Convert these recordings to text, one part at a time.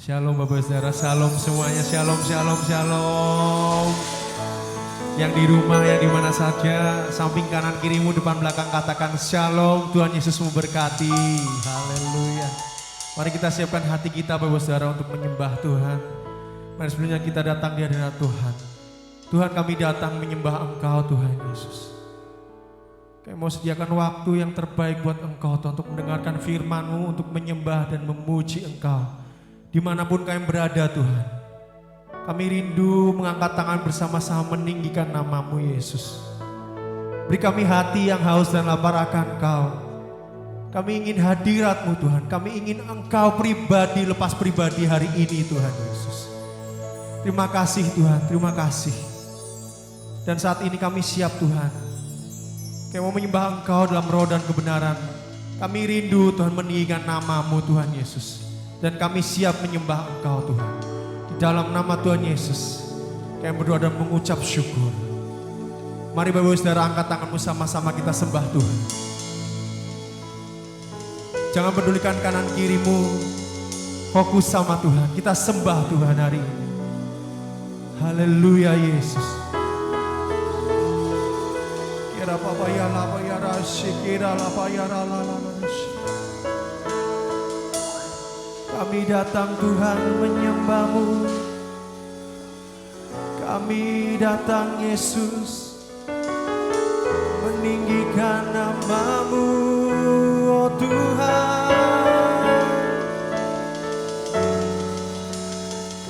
Shalom Bapak Saudara, shalom semuanya, shalom, shalom, shalom. Yang di rumah, yang di mana saja, samping kanan kirimu, depan belakang katakan shalom, Tuhan Yesus memberkati. Haleluya. Mari kita siapkan hati kita Bapak Saudara untuk menyembah Tuhan. Mari sebelumnya kita datang di hadirat Tuhan. Tuhan, kami datang menyembah Engkau Tuhan Yesus. Kami mau sediakan waktu yang terbaik buat Engkau Tuhan, untuk mendengarkan firman-Mu, untuk menyembah dan memuji Engkau. Dimanapun kami berada Tuhan, kami rindu mengangkat tangan bersama-sama meninggikan nama-Mu Yesus. Beri kami hati yang haus dan lapar akan Engkau. Kami ingin hadirat-Mu Tuhan, kami ingin Engkau pribadi, lepas pribadi hari ini Tuhan Yesus. Terima kasih Tuhan, terima kasih. Dan saat ini kami siap Tuhan, kami mau menyembah Engkau dalam roh dan kebenaran. Kami rindu Tuhan meninggikan nama-Mu Tuhan Yesus. Dan kami siap menyembah Engkau Tuhan. Di dalam nama Tuhan Yesus, kami berdoa dan mengucap syukur. Mari Bapak Ibu Saudara, angkat tanganmu, sama-sama kita sembah Tuhan. Jangan pedulikan kanan kirimu, fokus sama Tuhan. Kita sembah Tuhan hari ini. Haleluya Yesus. Kira papa ya lapa ya rashi, kira lapa ya rashi. Kami datang Tuhan menyembah-Mu. Kami datang Yesus meninggikan nama-Mu, oh Tuhan.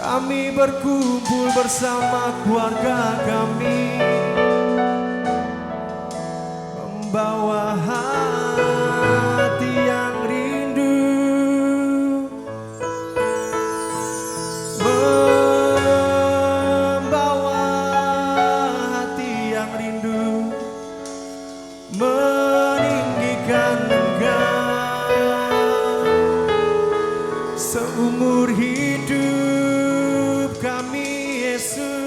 Kami berkumpul bersama keluarga kami, membawa hati yang rindu, membawa hati yang rindu, meninggikan Engkau seumur hidup kami Yesus.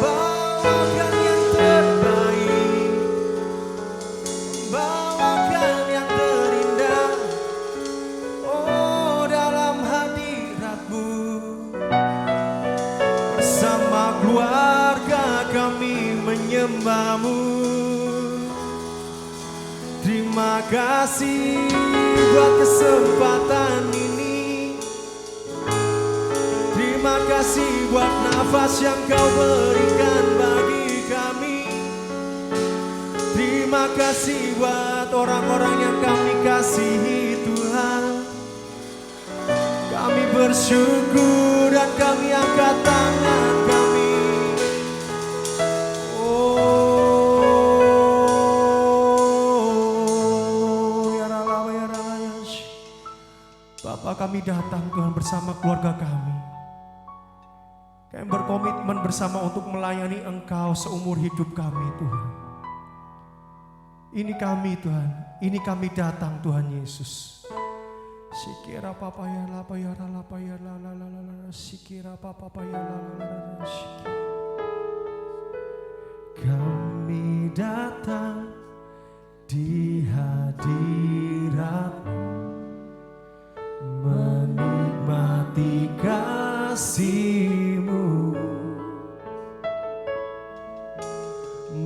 Bawakan yang terbaik, bawakan yang terindah, oh dalam hadirat-Mu. Bersama keluarga kami menyembah-Mu. Terima kasih buat kesempatan ini. Terima kasih buat nafas yang Kau berikan bagi kami. Terima kasih buat orang-orang yang kami kasihi Tuhan. Kami bersyukur dan kami angkat tangan kami. Oh, ya Allah, ya Allah, ya Allah. Bapak, kami datang Tuhan bersama keluarga kami. Kami berkomitmen bersama untuk melayani Engkau seumur hidup kami Tuhan. Ini kami Tuhan, ini kami datang Tuhan Yesus. Sikira papa ya lapa ya lapa ya la la la la, sikira papa ya la la la sikira. Kami datang di hadirat-Mu, menikmati kasih-Mu,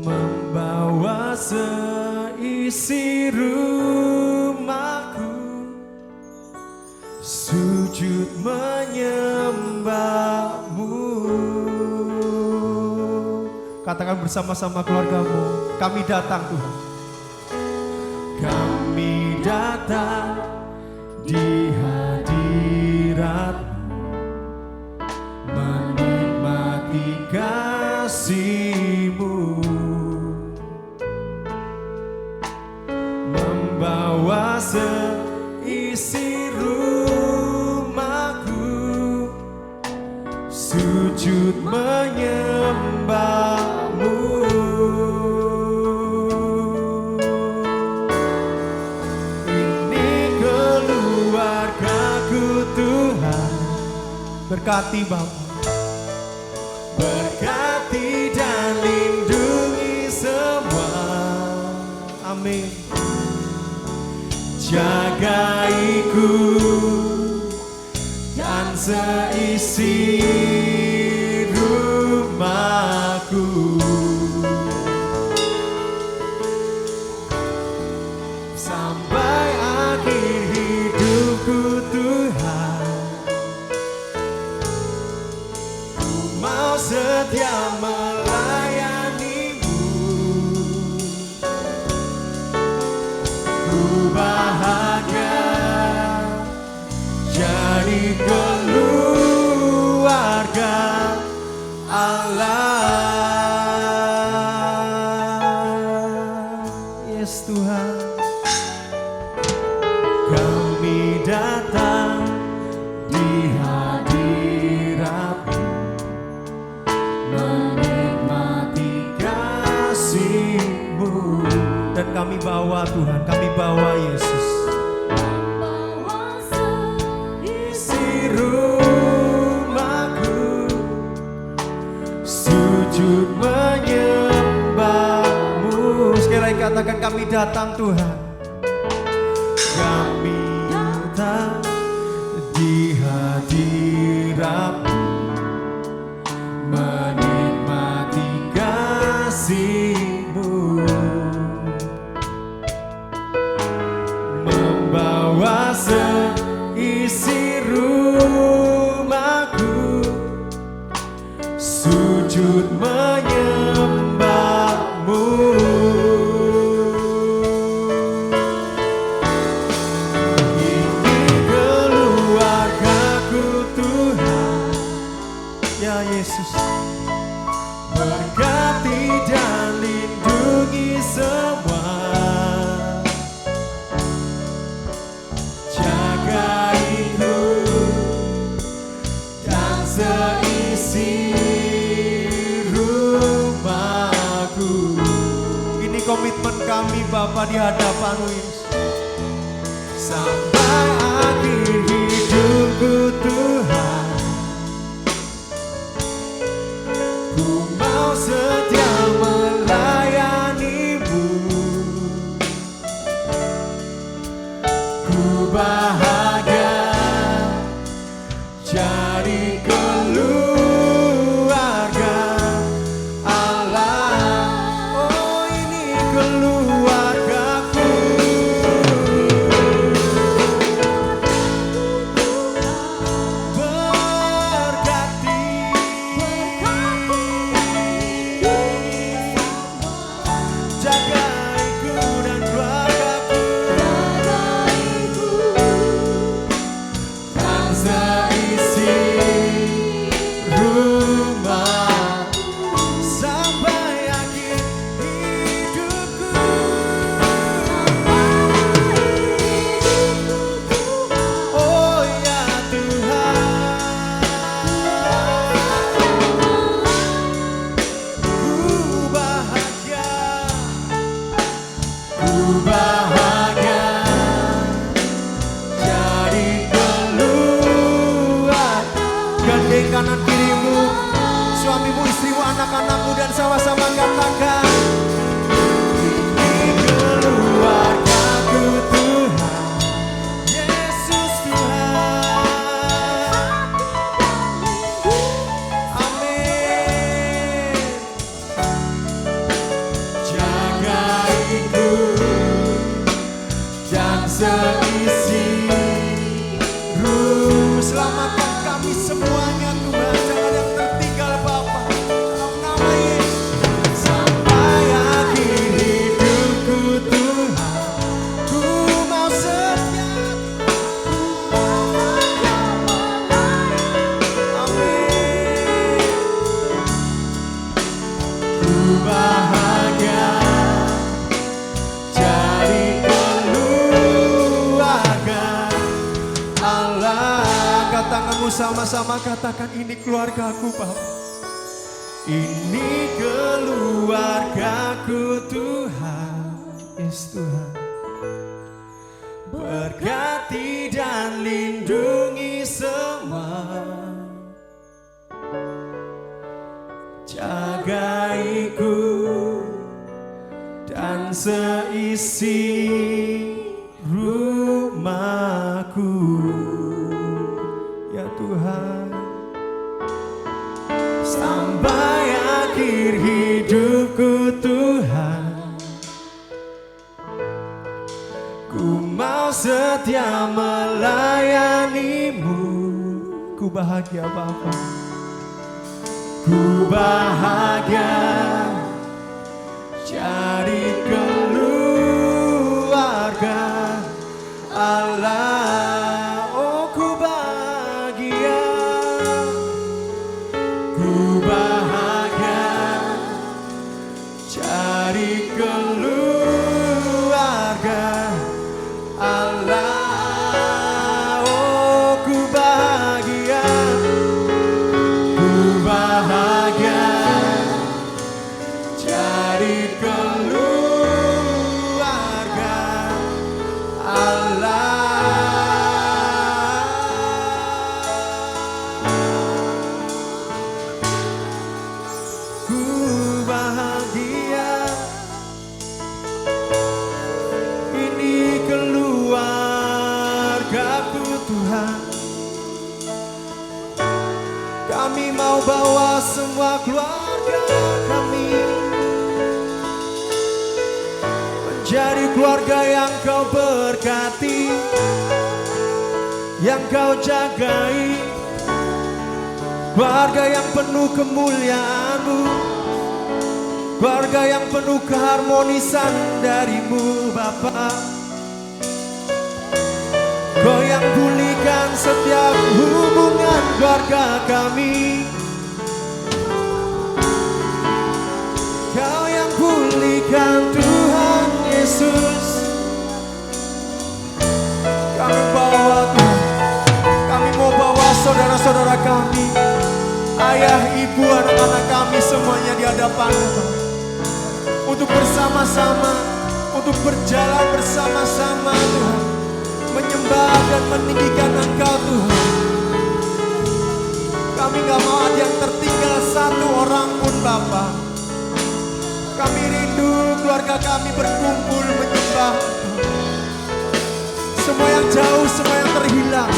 membawa seisi rumahku, sujud menyembah-Mu. Katakan bersama-sama keluarga-Mu, kami datang Tuhan. Kami datang di hadirat-Mu, menikmati kasih-Mu, membawa seisi rumahku, sujud menyembah-Mu. Ini keluargaku Tuhan. Berkati Bapak, berkati dan lindungi semua. Amin. Jagaiku seisi rumahku. Sampai akhir hidupku Tuhan, ku mau setia melayanimu. Ku bahagia jadi keluarga Allah. Yes Tuhan, kami datang di hadirat-Mu, menikmati kasih-Mu. Dan kami bawa Tuhan, kami bawa Yesus, isi rumahku, sujud menyembah-Mu. Sekali lagi katakan, kami datang Tuhan. Kami datang di hadirat-Mu, menikmati kasih-Mu, membawa seisi rumahku, sujud menyembah-Mu. Ya Yesus, berkati dan lindungi semua, jaga hidup dan seisi rumahku. Ini komitmen kami Bapa di hadapan-Mu Yesus. Sampai akhir hidupku Tuhan, ku mau setia melayani-Mu. Ku bahagia jadi keluarga Allah. Oh, ini keluargaku. Gandeng kanan kirimu, suamimu, istrimu, anak-anakmu, dan sama-sama katakan, ini keluargaku Tuhan, Yesus Tuhan. Amin. Jaga hidup dan seisi ruh, selamatkan kami semuanya Tuhan, jangan yang tertinggal Bapa, dalam nama Yesus. Sampai akhir hidupku Tuhan, ku mau setia. Amin. Ku bahagia jadi keluarga Allah. Angkat tanganmu sama-sama katakan, ini keluargaku Bapa. Ini keluargaku Tuhan, yes Tuhan. Berkati dan lindungi semua, jagaiku dan seisi rumahku. Ya Tuhan. setia melayanimu. Ku bahagia Bapa, ku bahagia cari keluarga Allah. Oh ku bahagia cari keluarga Allah. Oh ku bahagia cari keluarga Allah. Ku bahagia ini keluargaku Tuhan. Kami mau bawa semua keluarga kami menjadi keluarga yang Kau berkati, yang Kau jagai, keluarga yang penuh kemuliaan-Mu, keluarga yang penuh keharmonisan dari-Mu Bapa. Kau yang pulihkan setiap hubungan keluarga kami, Kau yang pulihkan Tuhan Yesus. Kami bawa Tuhan, kami mau bawa saudara-saudara kami, ayah, ibu, anak-anak kami semuanya di hadapan untuk bersama-sama, untuk berjalan bersama-sama Tuhan, menyembah dan meninggikan Engkau Tuhan. Kami gak mau ada yang tertinggal satu orang pun Bapa. Kami rindu keluarga kami berkumpul menyembah semua yang jauh, semua yang terhilang.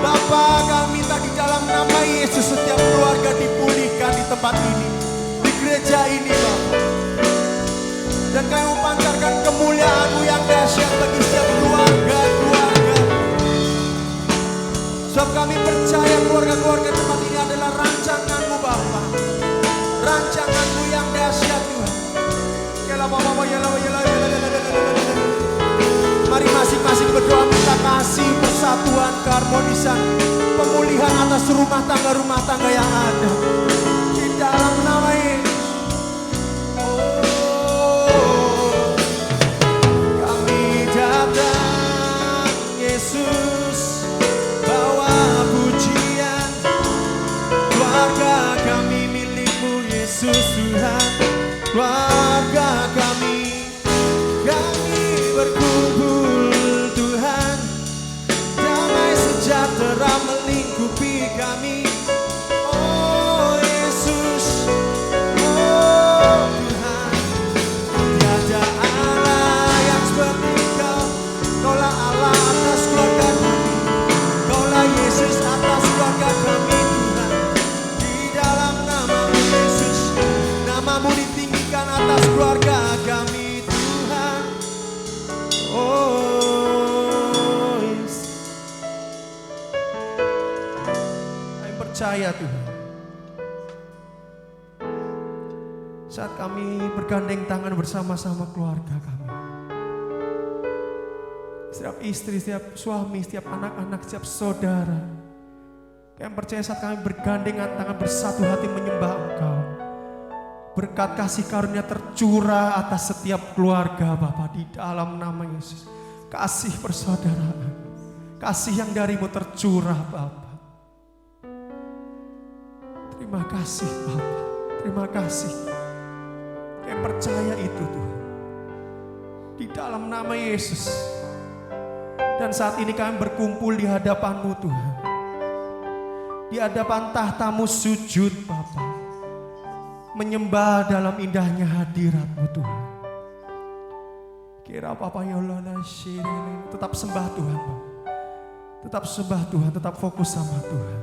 Bapa, kami minta di dalam nama Yesus setiap keluarga dipulihkan di tempat ini, di gereja ini Bapa. Dan kami memancarkan kemuliaan-Mu yang dahsyat bagi setiap keluarga. Sebab kami percaya keluarga-keluarga tempat ini adalah rancangan-Mu Bapa, rancangan-Mu yang dahsyat Tuhan. Mari masing-masing berdoa minta kasih, persatuan, keharmonisan, pemulihan atas rumah tangga yang ada di dalam nama Yesus. Kami datang Yesus, bawa pujian, keluarga kami milik-Mu Yesus Tuhan. Keluarga kami berkumpul Tuhan, damai sejahtera melingkupi kami. Oh Yesus, oh Tuhan, tiada Allah yang seperti Kau. Kaulah Allah atas keluarga kami, Kaulah Yesus atas keluarga kami Tuhan. Di dalam nama-Mu Yesus, nama-Mu ditinggikan atas keluarga kami Tuhan. Oh yes. Kami percaya Tuhan, saat kami bergandeng tangan bersama-sama keluarga kami, setiap istri, setiap suami, setiap anak-anak, setiap saudara, kami percaya saat kami bergandengan tangan bersatu hati menyembah Engkau, berkat kasih karunia tercurah atas setiap keluarga Bapa di dalam nama Yesus. Kasih persaudaraan, kasih yang dari-Mu tercurah Bapa. Terima kasih Bapa, terima kasih. Kami percaya itu Tuhan, di dalam nama Yesus. Dan saat ini kami berkumpul di hadapan-Mu Tuhan, di hadapan tahta-Mu sujud Bapa, menyembah dalam indahnya hadirat-Mu Tuhan. Kira Papa Yolona Shirele, tetap sembah Tuhan Bapa. Tetap sembah Tuhan, tetap fokus sama Tuhan.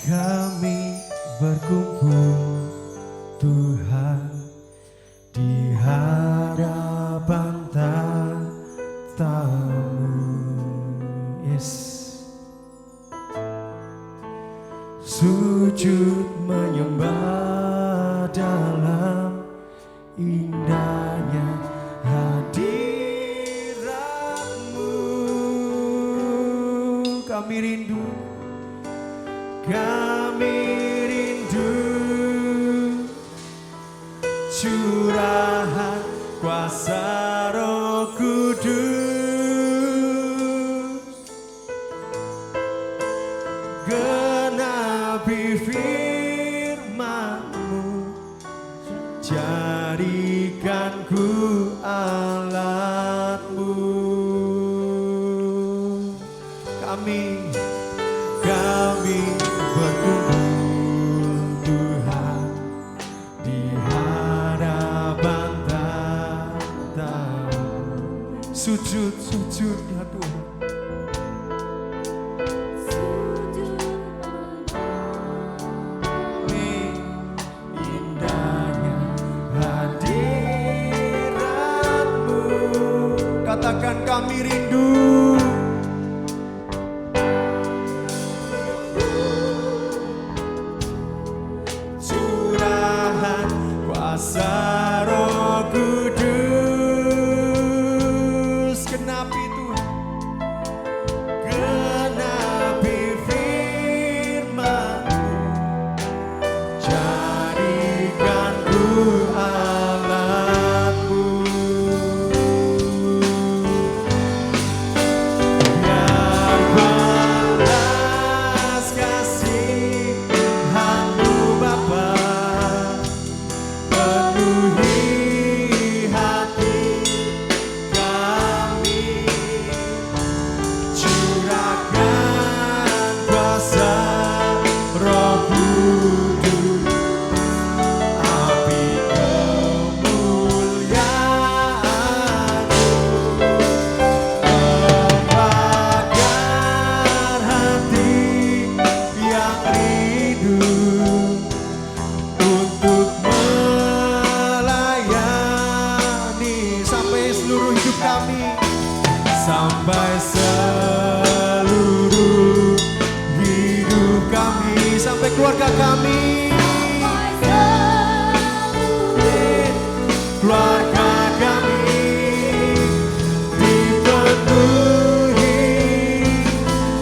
Kami berkumpul Tuhan di hadapan kami rindu. Kami rindu curahan kuasa Roh Kudus, genapi firman-Mu, jadikanku alat-Mu. Kami berkumpul Tuhan di hadapan tahta-Mu. Sujud ya Tuhan. Indahnya hadirat-Mu. Katakan kami rindu. Kuasa Roh Kudus, genapi Tuhan, genapi firman-Mu, jadikanku alat-Mu. Biar balas kasihan-Mu Bapa, penuhi hati kami, curahkan kuasa Roh Kudus, api kemuliaan-Mu, membakar hati yang rindu untuk melayani sampai seluruh hidup kami, sampai seluruh hidup kami, sampai keluarga kami, keluarga kami dipenuhi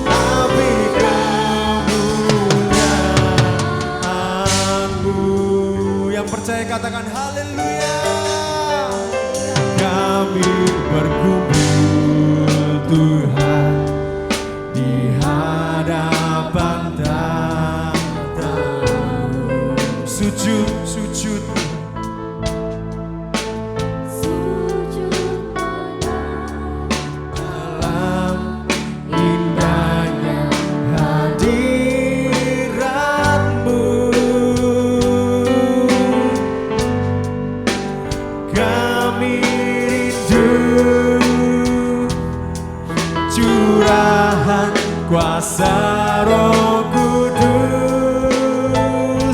api kemuliaan-Mu. Yang percaya katakan haleluya. Kami berkumpul Tuhan di hadapan tahta-Mu. Sujud dalam indahnya hadirat-Mu. Kami rindu curahan kuasa Roh Kudus,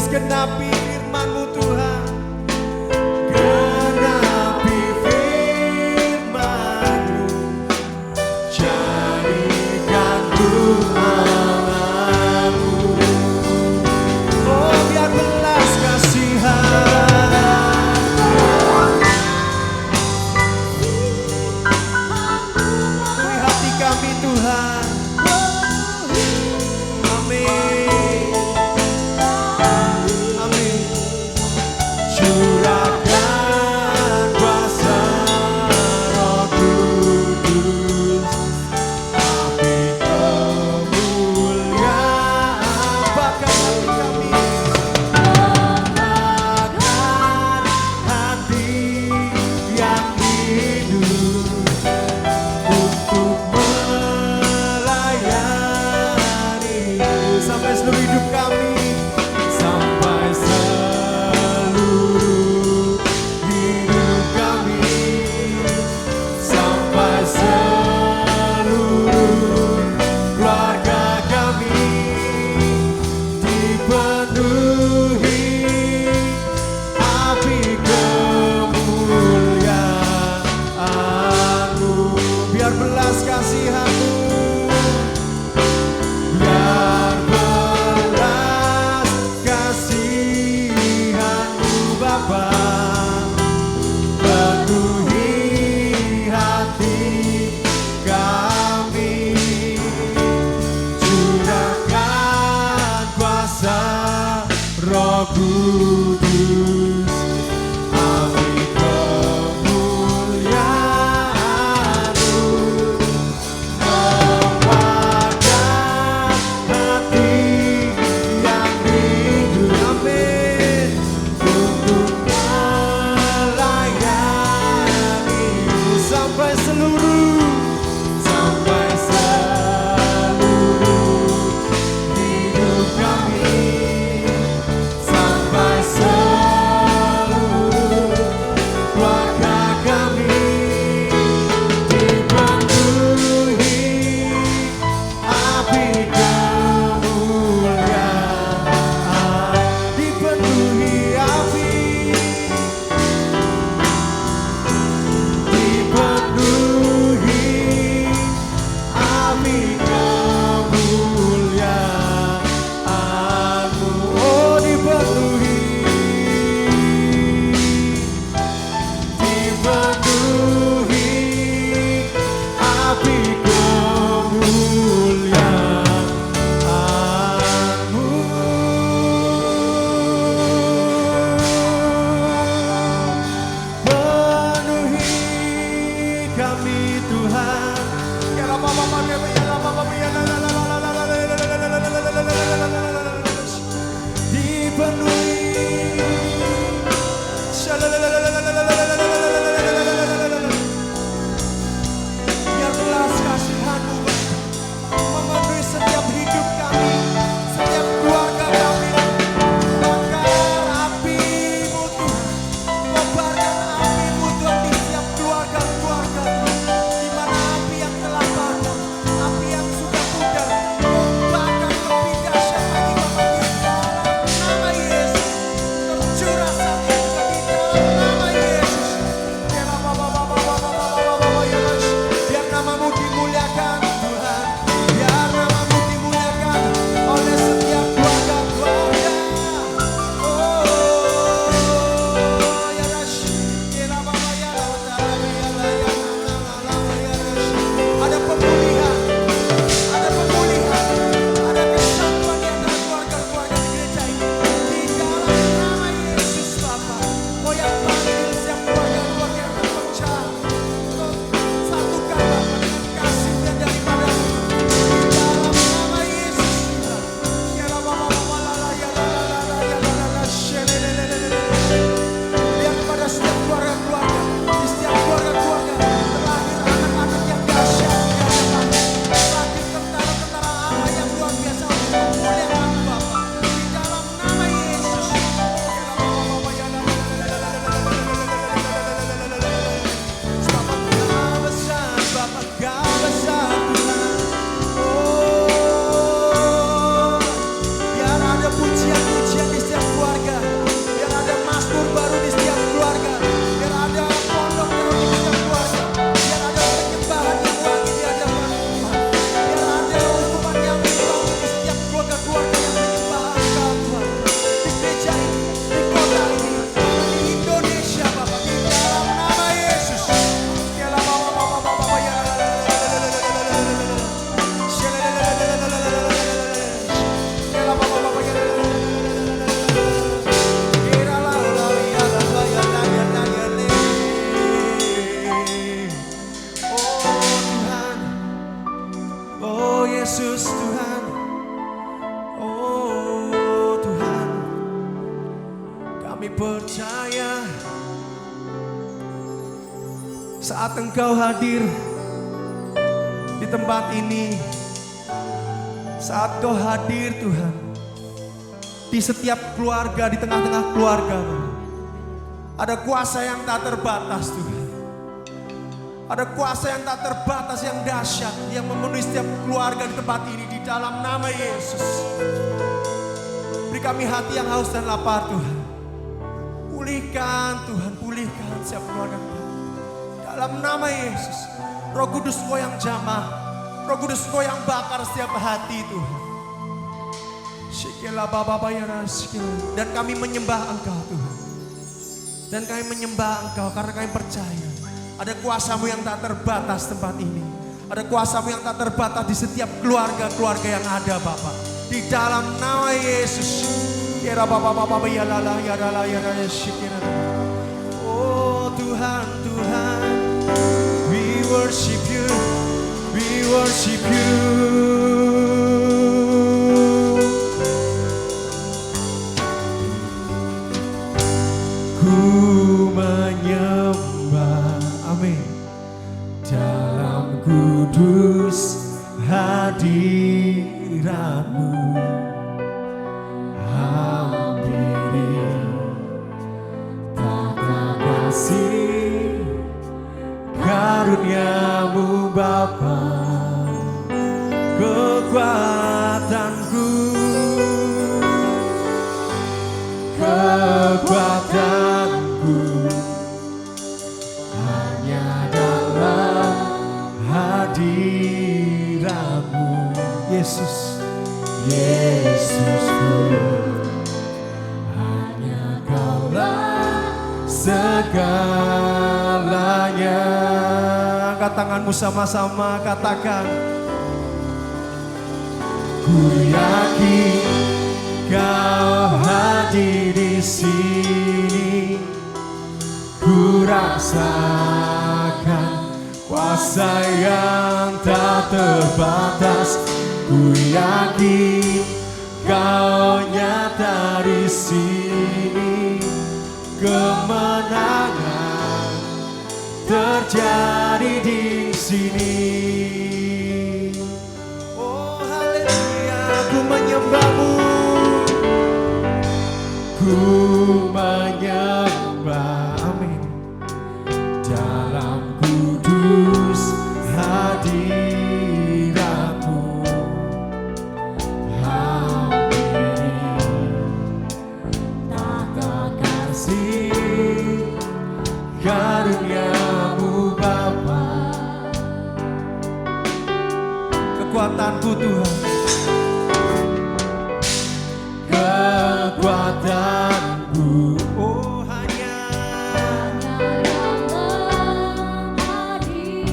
genapi firman-Mu Tuhan, genapi firman-Mu, jadikanku alat-Mu. Oh, biar belas kasihan penuhi hati kami Tuhan. Amin, amin. Curahkan kuasa Roh Kudus, api kemuliaan, bakar hati kami, bakar hati yang hidup untuk melayani sampai seluruh hidup kami, sampai seluruh hidup kami, sampai seluruh keluarga kami dipenuhi api kemuliaan-Mu. Biar belas kasihan-Mu, biar belas kasihan-Mu Bapa, penuhi hati kami, Tuhan. Dipenuhi biar belas kasihan-Mu memenuhi setiap hidup kami, setiap keluarga kami. Bakar api-Mu Tuhan, kobarkan api-Mu Tuhan di setiap keluarga-keluarga, di mana api yang telah padam, api yang sudah pudar, bakar lebih dahsyat lagi Bapa, di dalam nama Yesus. Tercurah saat ini juga di dalam nama Yesus. Biar nama-Mu dimuliakan Tuhan, biar nama-Mu dimuliakan oleh setiap keluarga-keluarga. Ada pemulihan, ada pemulihan, ada kesatuan di antara keluarga-keluarga di gereja ini. Di dalam nama Yesus Bapa, Kau yang panggil setiap keluarga-keluarga yang terpecah, Kau satukan Bapa dengan kasih-Nya daripada-Mu. Di dalam nama Yesus Tuhan. Biar kepada setiap keluarga-keluarga, di setiap keluarga-keluarga terlahir anak-anak yang dahsyat di hadapan-Mu. Terlahir tentara-tentara Allah yang luar biasa untuk memuliakan Bapa. Di dalam nama Yesus. Bapa Kau besar, Bapa Kau besar Tuhan. Oh, biar ada pujian-pujian di setiap keluarga, biar ada mazmur baru di setiap keluarga, biar ada pondok baru di setiap keluarga, biar ada penyembahan yang lagi di hadapan Tuhan, biar ada hukuman yang dibangun di setiap keluarga-keluarga yang menyembah Engkau Tuhan, di gereja ini, di kota ini, di Indonesia Bapa, di dalam nama Yesus. Oh Yesus Tuhan, oh Tuhan, kami percaya saat Engkau hadir di tempat ini, saat Kau hadir Tuhan di setiap keluarga, di tengah-tengah keluarga, ada kuasa yang tak terbatas Tuhan. Ada kuasa yang tak terbatas, yang dahsyat, yang memenuhi setiap keluarga di tempat ini di dalam nama Yesus. Beri kami hati yang haus dan lapar Tuhan. Pulihkan Tuhan, pulihkan setiap keluarga kami. Dalam nama Yesus. Roh Kudus Kau yang jamah, Roh Kudus Kau yang bakar setiap hati Tuhan. Dan kami menyembah Engkau Tuhan. Dan kami menyembah Engkau karena kami percaya ada kuasa-Mu yang tak terbatas tempat ini. Ada kuasa-Mu yang tak terbatas di setiap keluarga-keluarga yang ada Bapa. Di dalam nama Yesus. Oh Tuhan, Tuhan, we worship You, we worship You. Ku menyembah, amin, dalam kudus hadirat-Mu. Hampiri tata kasih karunia-Mu Bapa, kekuatanku, kekuatanku hanya dalam hadirat-Mu. Yesus, Yesusku, hanya Kaulah segalanya. Angkat tanganmu sama-sama, katakan, ku yakin Kau hadir di sini, ku rasakan kuasa yang tak terbatas. Ku yakin Kau nyata di sini, kemenangan terjadi di sini. Oh haleluya, ku menyembahmu, ku menyembah, amin. Dalam kudus hadiratmu, karuniamu Bapa, kekuatanku Tuhan, kekuatanku, oh hanya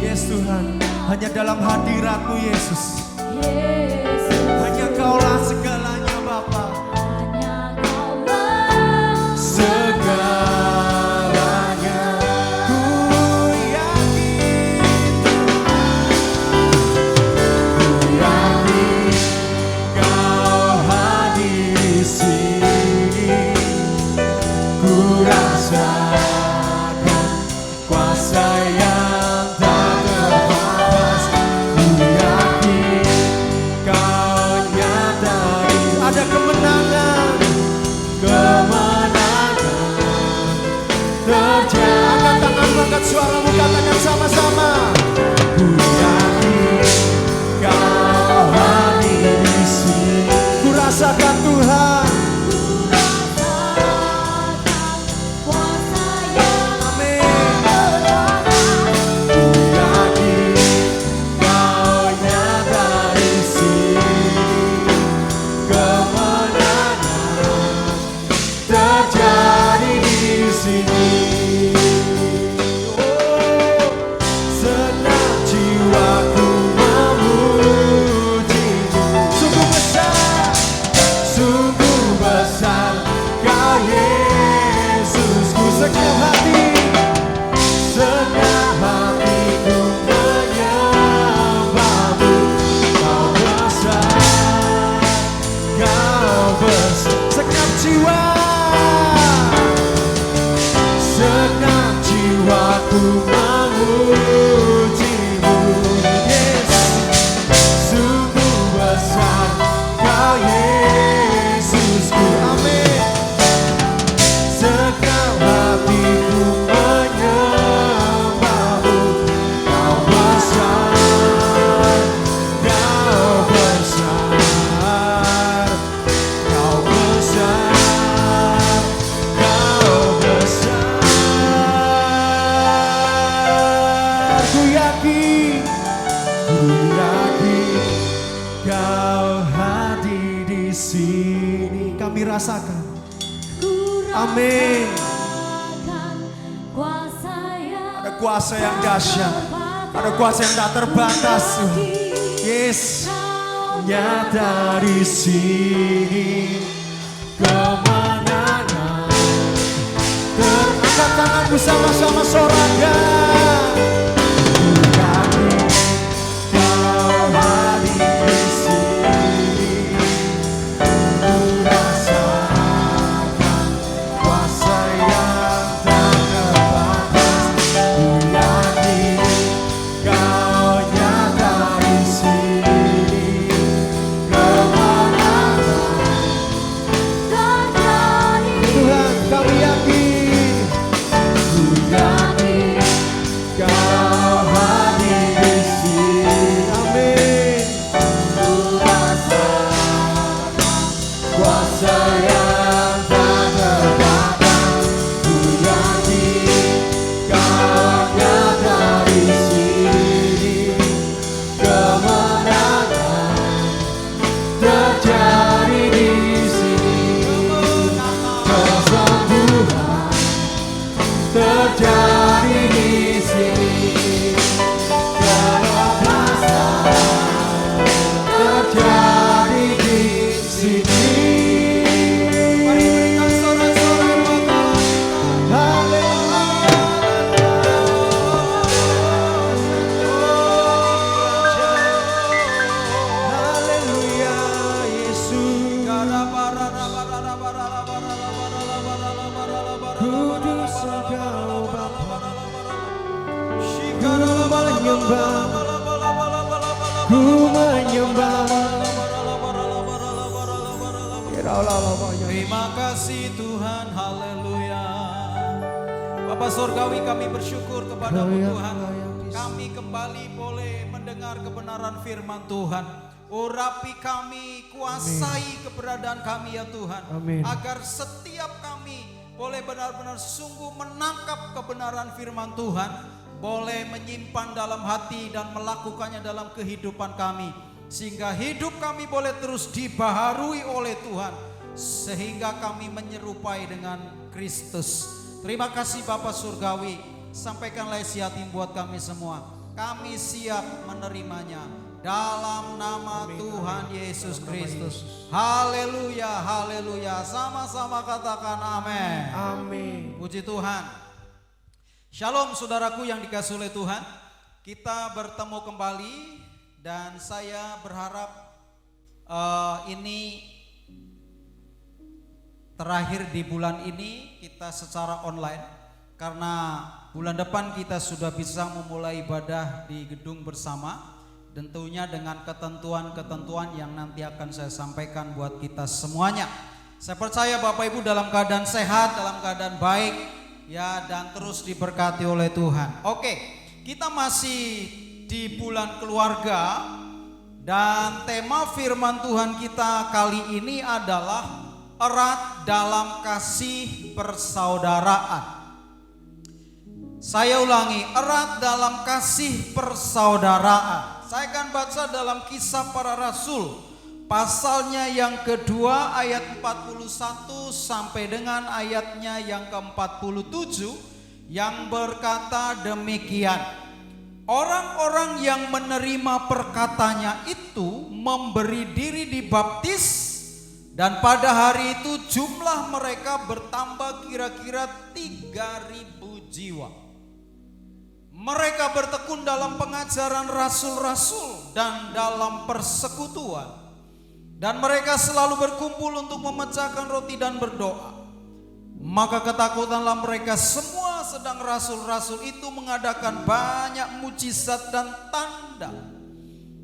Yes Tuhan, hanya dalam hadiratmu Yesus, hanya Kaulah segalanya Bapa, suaramu katakan sama-sama. Ku yakin Kau hadir di sini. Ku rasakan Tuhan. Ku rasakan kuasa yang amin. Ku yakin Kau nyata di sini, kemenangan terjadi di sini. Segenap hati, segenap hatiku menyembahmu. Kau besar, Kau besar. Segenap jiwa, segenap jiwaku memujimu. Yes, sungguh besar Kau Yesusku, amin. Segenap hatiku menyembahmu. Kau besar, Kau besar, Kau besar, Kau besar. Ku yakin Kau hadir di sini. Kami rasakan. Amin. Ada kuasa yang dahsyat, ada kuasa yang tak terbatas. Yes, nyata di sini, kemenangan. Terangkat tanganku sama-sama sorakan. Kau hadir di sini, ku rasakan kuasa yang tak terbatas. Ku yakin Kau nyata di sini, kemenangan terjadi. Tuhan, kami yakin, ku yakin menyembah, ku menyembah. Terima kasih Tuhan, haleluya. Bapa Surgawi, kami bersyukur kepada-Mu Tuhan. Kami kembali boleh mendengar kebenaran firman Tuhan. Urapi kami, kuasai keberadaan kami ya Tuhan. Amin. Agar setiap kami boleh benar-benar sungguh menangkap kebenaran firman Tuhan. Boleh menyimpan dalam hati dan melakukannya dalam kehidupan kami. Sehingga hidup kami boleh terus dibaharui oleh Tuhan. Sehingga kami menyerupai dengan Kristus. Terima kasih Bapak Surgawi. Sampaikanlah isi hati buat kami semua. Kami siap menerimanya. Dalam nama Tuhan Yesus Kristus. Haleluya, haleluya. Sama-sama katakan amin. Amin. Puji Tuhan. Shalom saudaraku yang dikasihi oleh Tuhan. Kita bertemu kembali. Dan saya berharap ini terakhir di bulan ini kita secara online. Karena bulan depan kita sudah bisa memulai ibadah di gedung bersama. Tentunya dengan ketentuan-ketentuan yang nanti akan saya sampaikan buat kita semuanya. Saya percaya Bapak Ibu dalam keadaan sehat, dalam keadaan baik ya, dan terus diberkati oleh Tuhan. Oke, kita masih di bulan keluarga dan tema firman Tuhan kita kali ini adalah erat dalam kasih persaudaraan. Saya ulangi, erat dalam kasih persaudaraan. Saya akan baca dalam Kisah Para Rasul pasalnya yang kedua ayat 41 sampai dengan ayatnya yang ke-47 yang berkata demikian. Orang-orang yang menerima perkatanya itu memberi diri dibaptis, dan pada hari itu jumlah mereka bertambah kira-kira 3.000 jiwa. Mereka bertekun dalam pengajaran rasul-rasul dan dalam persekutuan, dan mereka selalu berkumpul untuk memecahkan roti dan berdoa. Maka ketakutanlah mereka semua, sedang rasul-rasul itu mengadakan banyak mujizat dan tanda.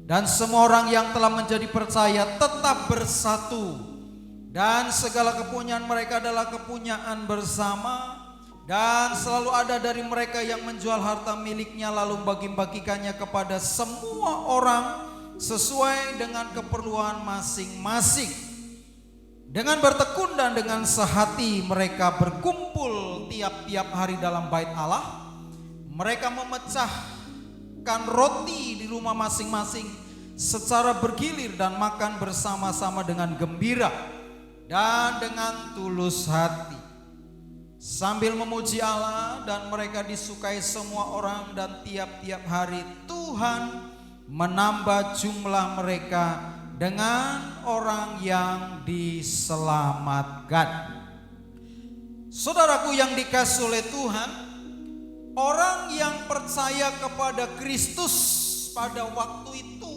Dan semua orang yang telah menjadi percaya tetap bersatu. Dan segala kepunyaan mereka adalah kepunyaan bersama. Dan selalu ada dari mereka yang menjual harta miliknya lalu membagi-bagikannya kepada semua orang sesuai dengan keperluan masing-masing. Dengan bertekun dan dengan sehati mereka berkumpul tiap-tiap hari dalam bait Allah. Mereka memecahkan roti di rumah masing-masing secara bergilir dan makan bersama-sama dengan gembira dan dengan tulus hati, sambil memuji Allah, dan mereka disukai semua orang, dan tiap-tiap hari Tuhan menambah jumlah mereka dengan orang yang diselamatkan. Saudaraku yang dikasihi oleh Tuhan, orang yang percaya kepada Kristus pada waktu itu,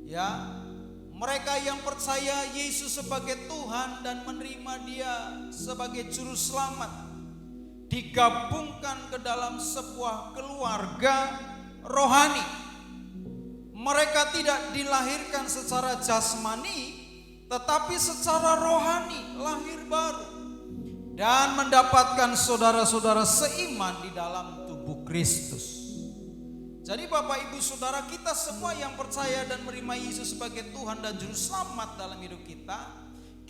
ya, mereka yang percaya Yesus sebagai Tuhan dan menerima Dia sebagai juru selamat, digabungkan ke dalam sebuah keluarga rohani. Mereka tidak dilahirkan secara jasmani, tetapi secara rohani, lahir baru, dan mendapatkan saudara-saudara seiman di dalam tubuh Kristus. Jadi Bapak Ibu Saudara, kita semua yang percaya dan menerima Yesus sebagai Tuhan dan Juru Selamat dalam hidup kita,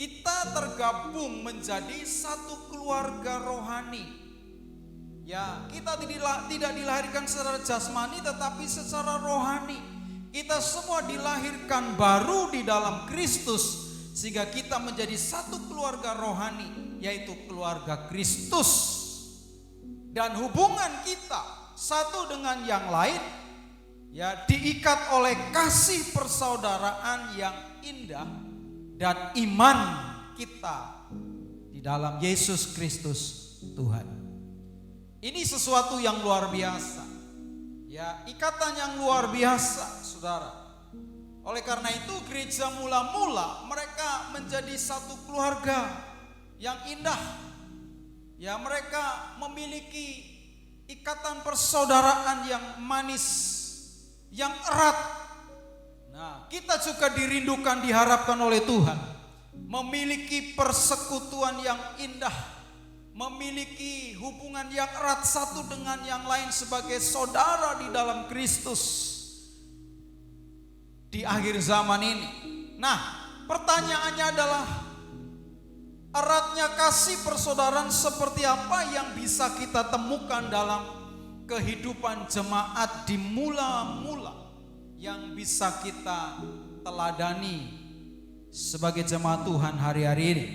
kita tergabung menjadi satu keluarga rohani. Ya, kita tidak dilahirkan secara jasmani, tetapi secara rohani. Kita semua dilahirkan baru di dalam Kristus, sehingga kita menjadi satu keluarga rohani, yaitu keluarga Kristus. Dan hubungan kita satu dengan yang lain, ya, diikat oleh kasih persaudaraan yang indah dan iman kita di dalam Yesus Kristus Tuhan. Ini sesuatu yang luar biasa, ya, ikatan yang luar biasa, saudara. Oleh karena itu gereja mula-mula mereka menjadi satu keluarga yang indah. Ya, mereka memiliki ikatan persaudaraan yang manis yang erat. Nah, kita juga dirindukan, diharapkan oleh Tuhan memiliki persekutuan yang indah, memiliki hubungan yang erat satu dengan yang lain sebagai saudara di dalam Kristus di akhir zaman ini. Nah, pertanyaannya adalah, eratnya kasih persaudaraan seperti apa yang bisa kita temukan dalam kehidupan jemaat di mula-mula yang bisa kita teladani sebagai jemaat Tuhan hari-hari ini.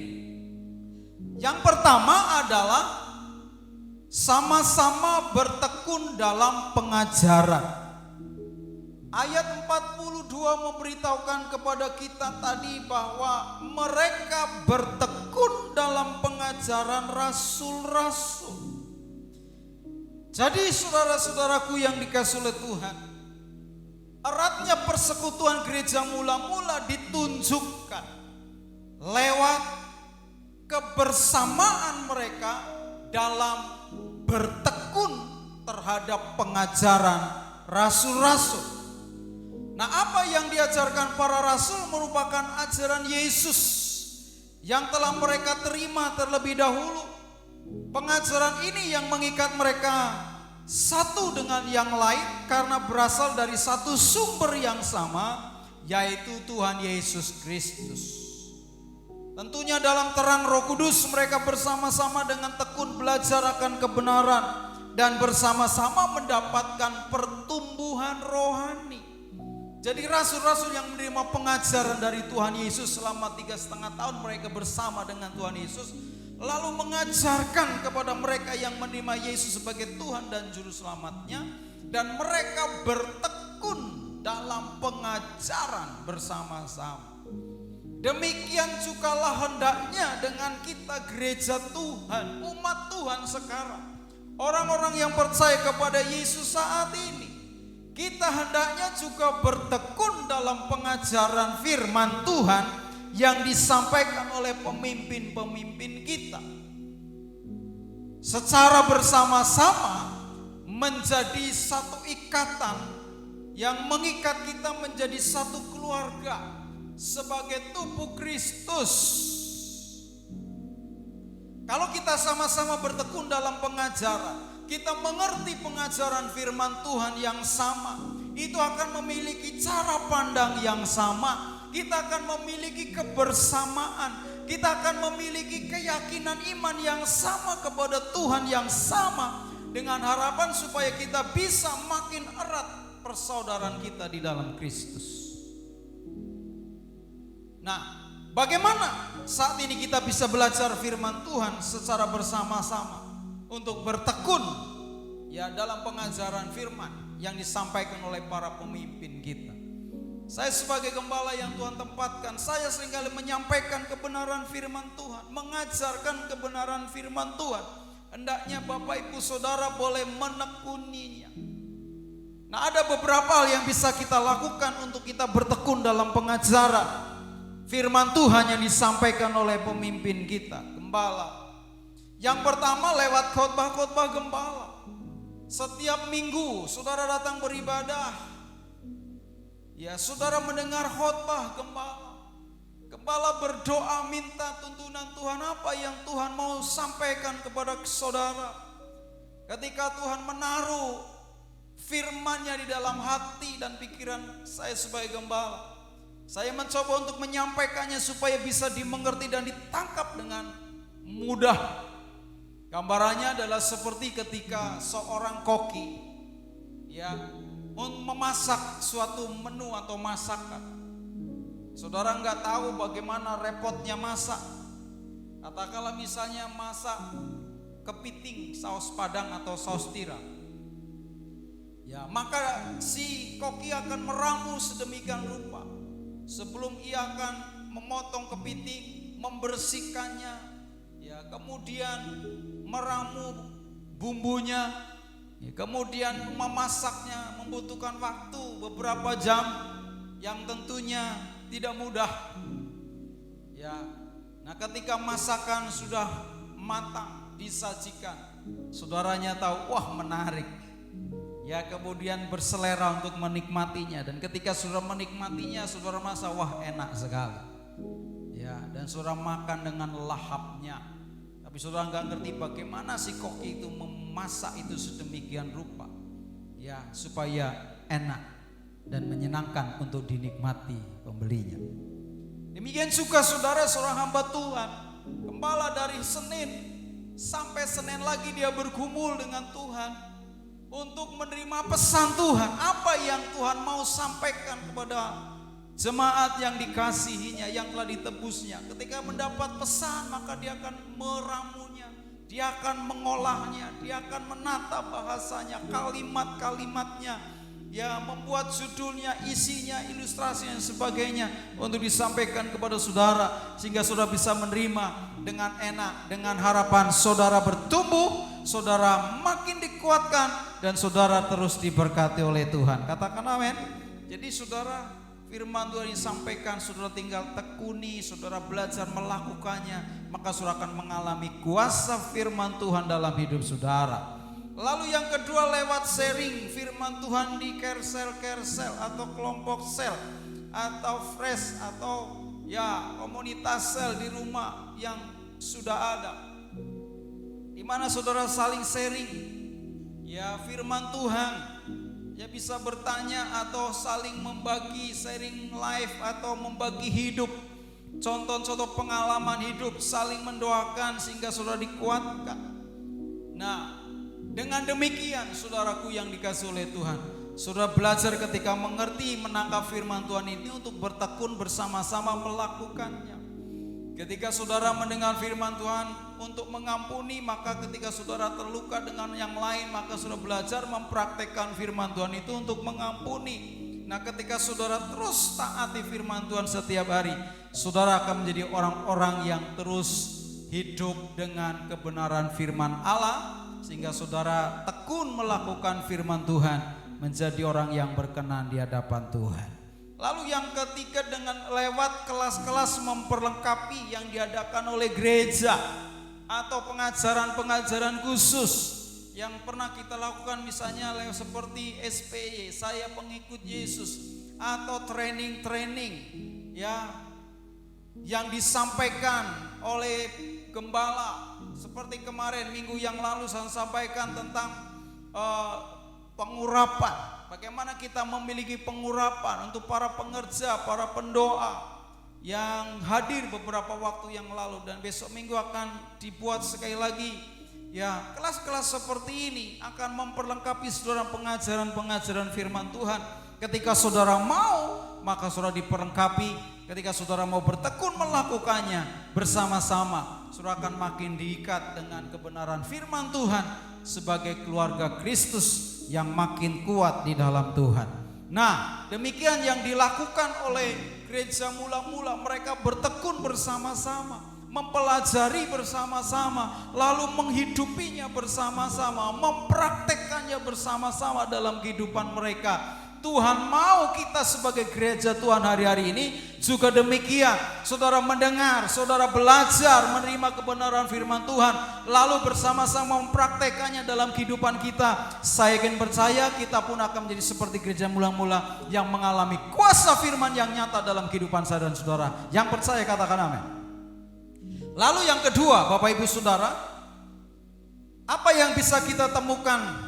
Yang pertama adalah sama-sama bertekun dalam pengajaran. Ayat 42 memberitahukan kepada kita tadi bahwa mereka bertekun dalam pengajaran rasul-rasul. Jadi saudara-saudaraku yang dikasihi oleh Tuhan, eratnya persekutuan gereja mula-mula ditunjukkan lewat kebersamaan mereka dalam bertekun terhadap pengajaran rasul-rasul. Nah, apa yang diajarkan para rasul merupakan ajaran Yesus yang telah mereka terima terlebih dahulu. Pengajaran ini yang mengikat mereka satu dengan yang lain karena berasal dari satu sumber yang sama, yaitu Tuhan Yesus Kristus. Tentunya dalam terang Roh Kudus mereka bersama-sama dengan tekun belajar akan kebenaran dan bersama-sama mendapatkan pertumbuhan rohani. Jadi rasul-rasul yang menerima pengajaran dari Tuhan Yesus selama 3,5 tahun mereka bersama dengan Tuhan Yesus, lalu mengajarkan kepada mereka yang menerima Yesus sebagai Tuhan dan Juru Selamatnya, dan mereka bertekun dalam pengajaran bersama-sama. Demikian jugalah hendaknya dengan kita gereja Tuhan, umat Tuhan sekarang, orang-orang yang percaya kepada Yesus saat ini. Kita hendaknya juga bertekun dalam pengajaran firman Tuhan yang disampaikan oleh pemimpin-pemimpin kita. Secara bersama-sama menjadi satu ikatan yang mengikat kita menjadi satu keluarga sebagai tubuh Kristus. Kalau kita sama-sama bertekun dalam pengajaran, kita mengerti pengajaran firman Tuhan yang sama, itu akan memiliki cara pandang yang sama. Kita akan memiliki kebersamaan, kita akan memiliki keyakinan iman yang sama kepada Tuhan yang sama, dengan harapan supaya kita bisa makin erat persaudaraan kita di dalam Kristus. Nah, bagaimana saat ini kita bisa belajar firman Tuhan secara bersama-sama untuk bertekun ya dalam pengajaran firman yang disampaikan oleh para pemimpin kita. Saya sebagai gembala yang Tuhan tempatkan, saya seringkali menyampaikan kebenaran firman Tuhan, mengajarkan kebenaran firman Tuhan. Hendaknya Bapak Ibu Saudara boleh menekuninya. Nah, ada beberapa hal yang bisa kita lakukan untuk kita bertekun dalam pengajaran firman Tuhan yang disampaikan oleh pemimpin kita, gembala. Yang pertama lewat khotbah-khotbah gembala. Setiap minggu saudara datang beribadah, ya saudara mendengar khotbah gembala. Gembala berdoa minta tuntunan Tuhan, apa yang Tuhan mau sampaikan kepada saudara. Ketika Tuhan menaruh firman-Nya di dalam hati dan pikiran saya sebagai gembala, saya mencoba untuk menyampaikannya supaya bisa dimengerti dan ditangkap dengan mudah. Gambarannya adalah seperti ketika seorang koki ya memasak suatu menu atau masakan. Saudara nggak tahu bagaimana repotnya masak. Katakanlah misalnya masak kepiting, saus padang atau saus tiram. Ya, maka si koki akan meramu sedemikian rupa. Sebelum ia akan memotong kepiting, membersihkannya, ya, kemudian meramu bumbunya, ya, kemudian memasaknya membutuhkan waktu beberapa jam yang tentunya tidak mudah. Ya, nah ketika masakan sudah matang disajikan, saudaranya tahu, wah menarik. ya kemudian berselera untuk menikmatinya, dan ketika saudara menikmatinya saudara merasa wah enak sekali, ya, dan saudara makan dengan lahapnya. Tapi saudara nggak ngerti bagaimana si koki itu memasak itu sedemikian rupa, ya, supaya enak dan menyenangkan untuk dinikmati pembelinya. Demikian juga saudara seorang hamba Tuhan, gembala dari Senin sampai Senin lagi dia bergumul dengan Tuhan untuk menerima pesan Tuhan. Apa yang Tuhan mau sampaikan kepada jemaat yang dikasihinya, yang telah ditebusnya. Ketika mendapat pesan maka dia akan meramunya, dia akan mengolahnya, dia akan menata bahasanya, kalimat-kalimatnya, ya, membuat judulnya, isinya, ilustrasi dan sebagainya untuk disampaikan kepada saudara, sehingga saudara bisa menerima dengan enak, dengan harapan saudara bertumbuh, saudara makin dikuatkan, dan saudara terus diberkati oleh Tuhan. Katakan amin. Jadi saudara, firman Tuhan disampaikan, saudara tinggal tekuni, saudara belajar melakukannya, maka saudara akan mengalami kuasa firman Tuhan dalam hidup saudara. Lalu yang kedua, lewat sharing firman Tuhan di kersel-kersel atau kelompok sel atau fresh atau ya komunitas sel di rumah yang sudah ada, di mana saudara saling sharing ya firman Tuhan, ya bisa bertanya atau saling membagi, sharing live atau membagi hidup, contoh-contoh pengalaman hidup, saling mendoakan sehingga saudara dikuatkan. Nah, dengan demikian saudaraku yang dikasihi oleh Tuhan, saudara belajar ketika mengerti menangkap firman Tuhan ini untuk bertekun bersama-sama melakukannya. Ketika saudara mendengar firman Tuhan untuk mengampuni, maka ketika saudara terluka dengan yang lain, maka saudara belajar mempraktekkan firman Tuhan itu untuk mengampuni. Nah, ketika saudara terus taati firman Tuhan setiap hari, saudara akan menjadi orang-orang yang terus hidup dengan kebenaran firman Allah, sehingga saudara tekun melakukan firman Tuhan, menjadi orang yang berkenan di hadapan Tuhan. Lalu yang ketiga, dengan lewat kelas-kelas memperlengkapi yang diadakan oleh gereja atau pengajaran-pengajaran khusus yang pernah kita lakukan, misalnya seperti SPY, saya pengikut Yesus, atau training-training ya yang disampaikan oleh gembala. Seperti kemarin minggu yang lalu saya sampaikan tentang pengurapan, bagaimana kita memiliki pengurapan untuk para pengerja, para pendoa yang hadir beberapa waktu yang lalu, dan besok minggu akan dibuat sekali lagi. Ya, kelas-kelas seperti ini akan memperlengkapi saudara pengajaran-pengajaran firman Tuhan. Ketika saudara mau, maka saudara diperlengkapi. Ketika saudara mau bertekun melakukannya bersama-sama, saudara akan makin diikat dengan kebenaran firman Tuhan sebagai keluarga Kristus yang makin kuat di dalam Tuhan. Nah, demikian yang dilakukan oleh gereja mula-mula. Mereka bertekun bersama-sama, mempelajari bersama-sama, lalu menghidupinya bersama-sama, mempraktekkannya bersama-sama dalam kehidupan mereka. Tuhan mau kita sebagai gereja Tuhan hari-hari ini juga demikian. Saudara mendengar, saudara belajar menerima kebenaran firman Tuhan, lalu bersama-sama mempraktekannya dalam kehidupan kita. Saya ingin percaya kita pun akan menjadi seperti gereja mula-mula yang mengalami kuasa firman yang nyata dalam kehidupan saya dan saudara. Yang percaya katakan amin. Lalu yang kedua, Bapak Ibu Saudara, apa yang bisa kita temukan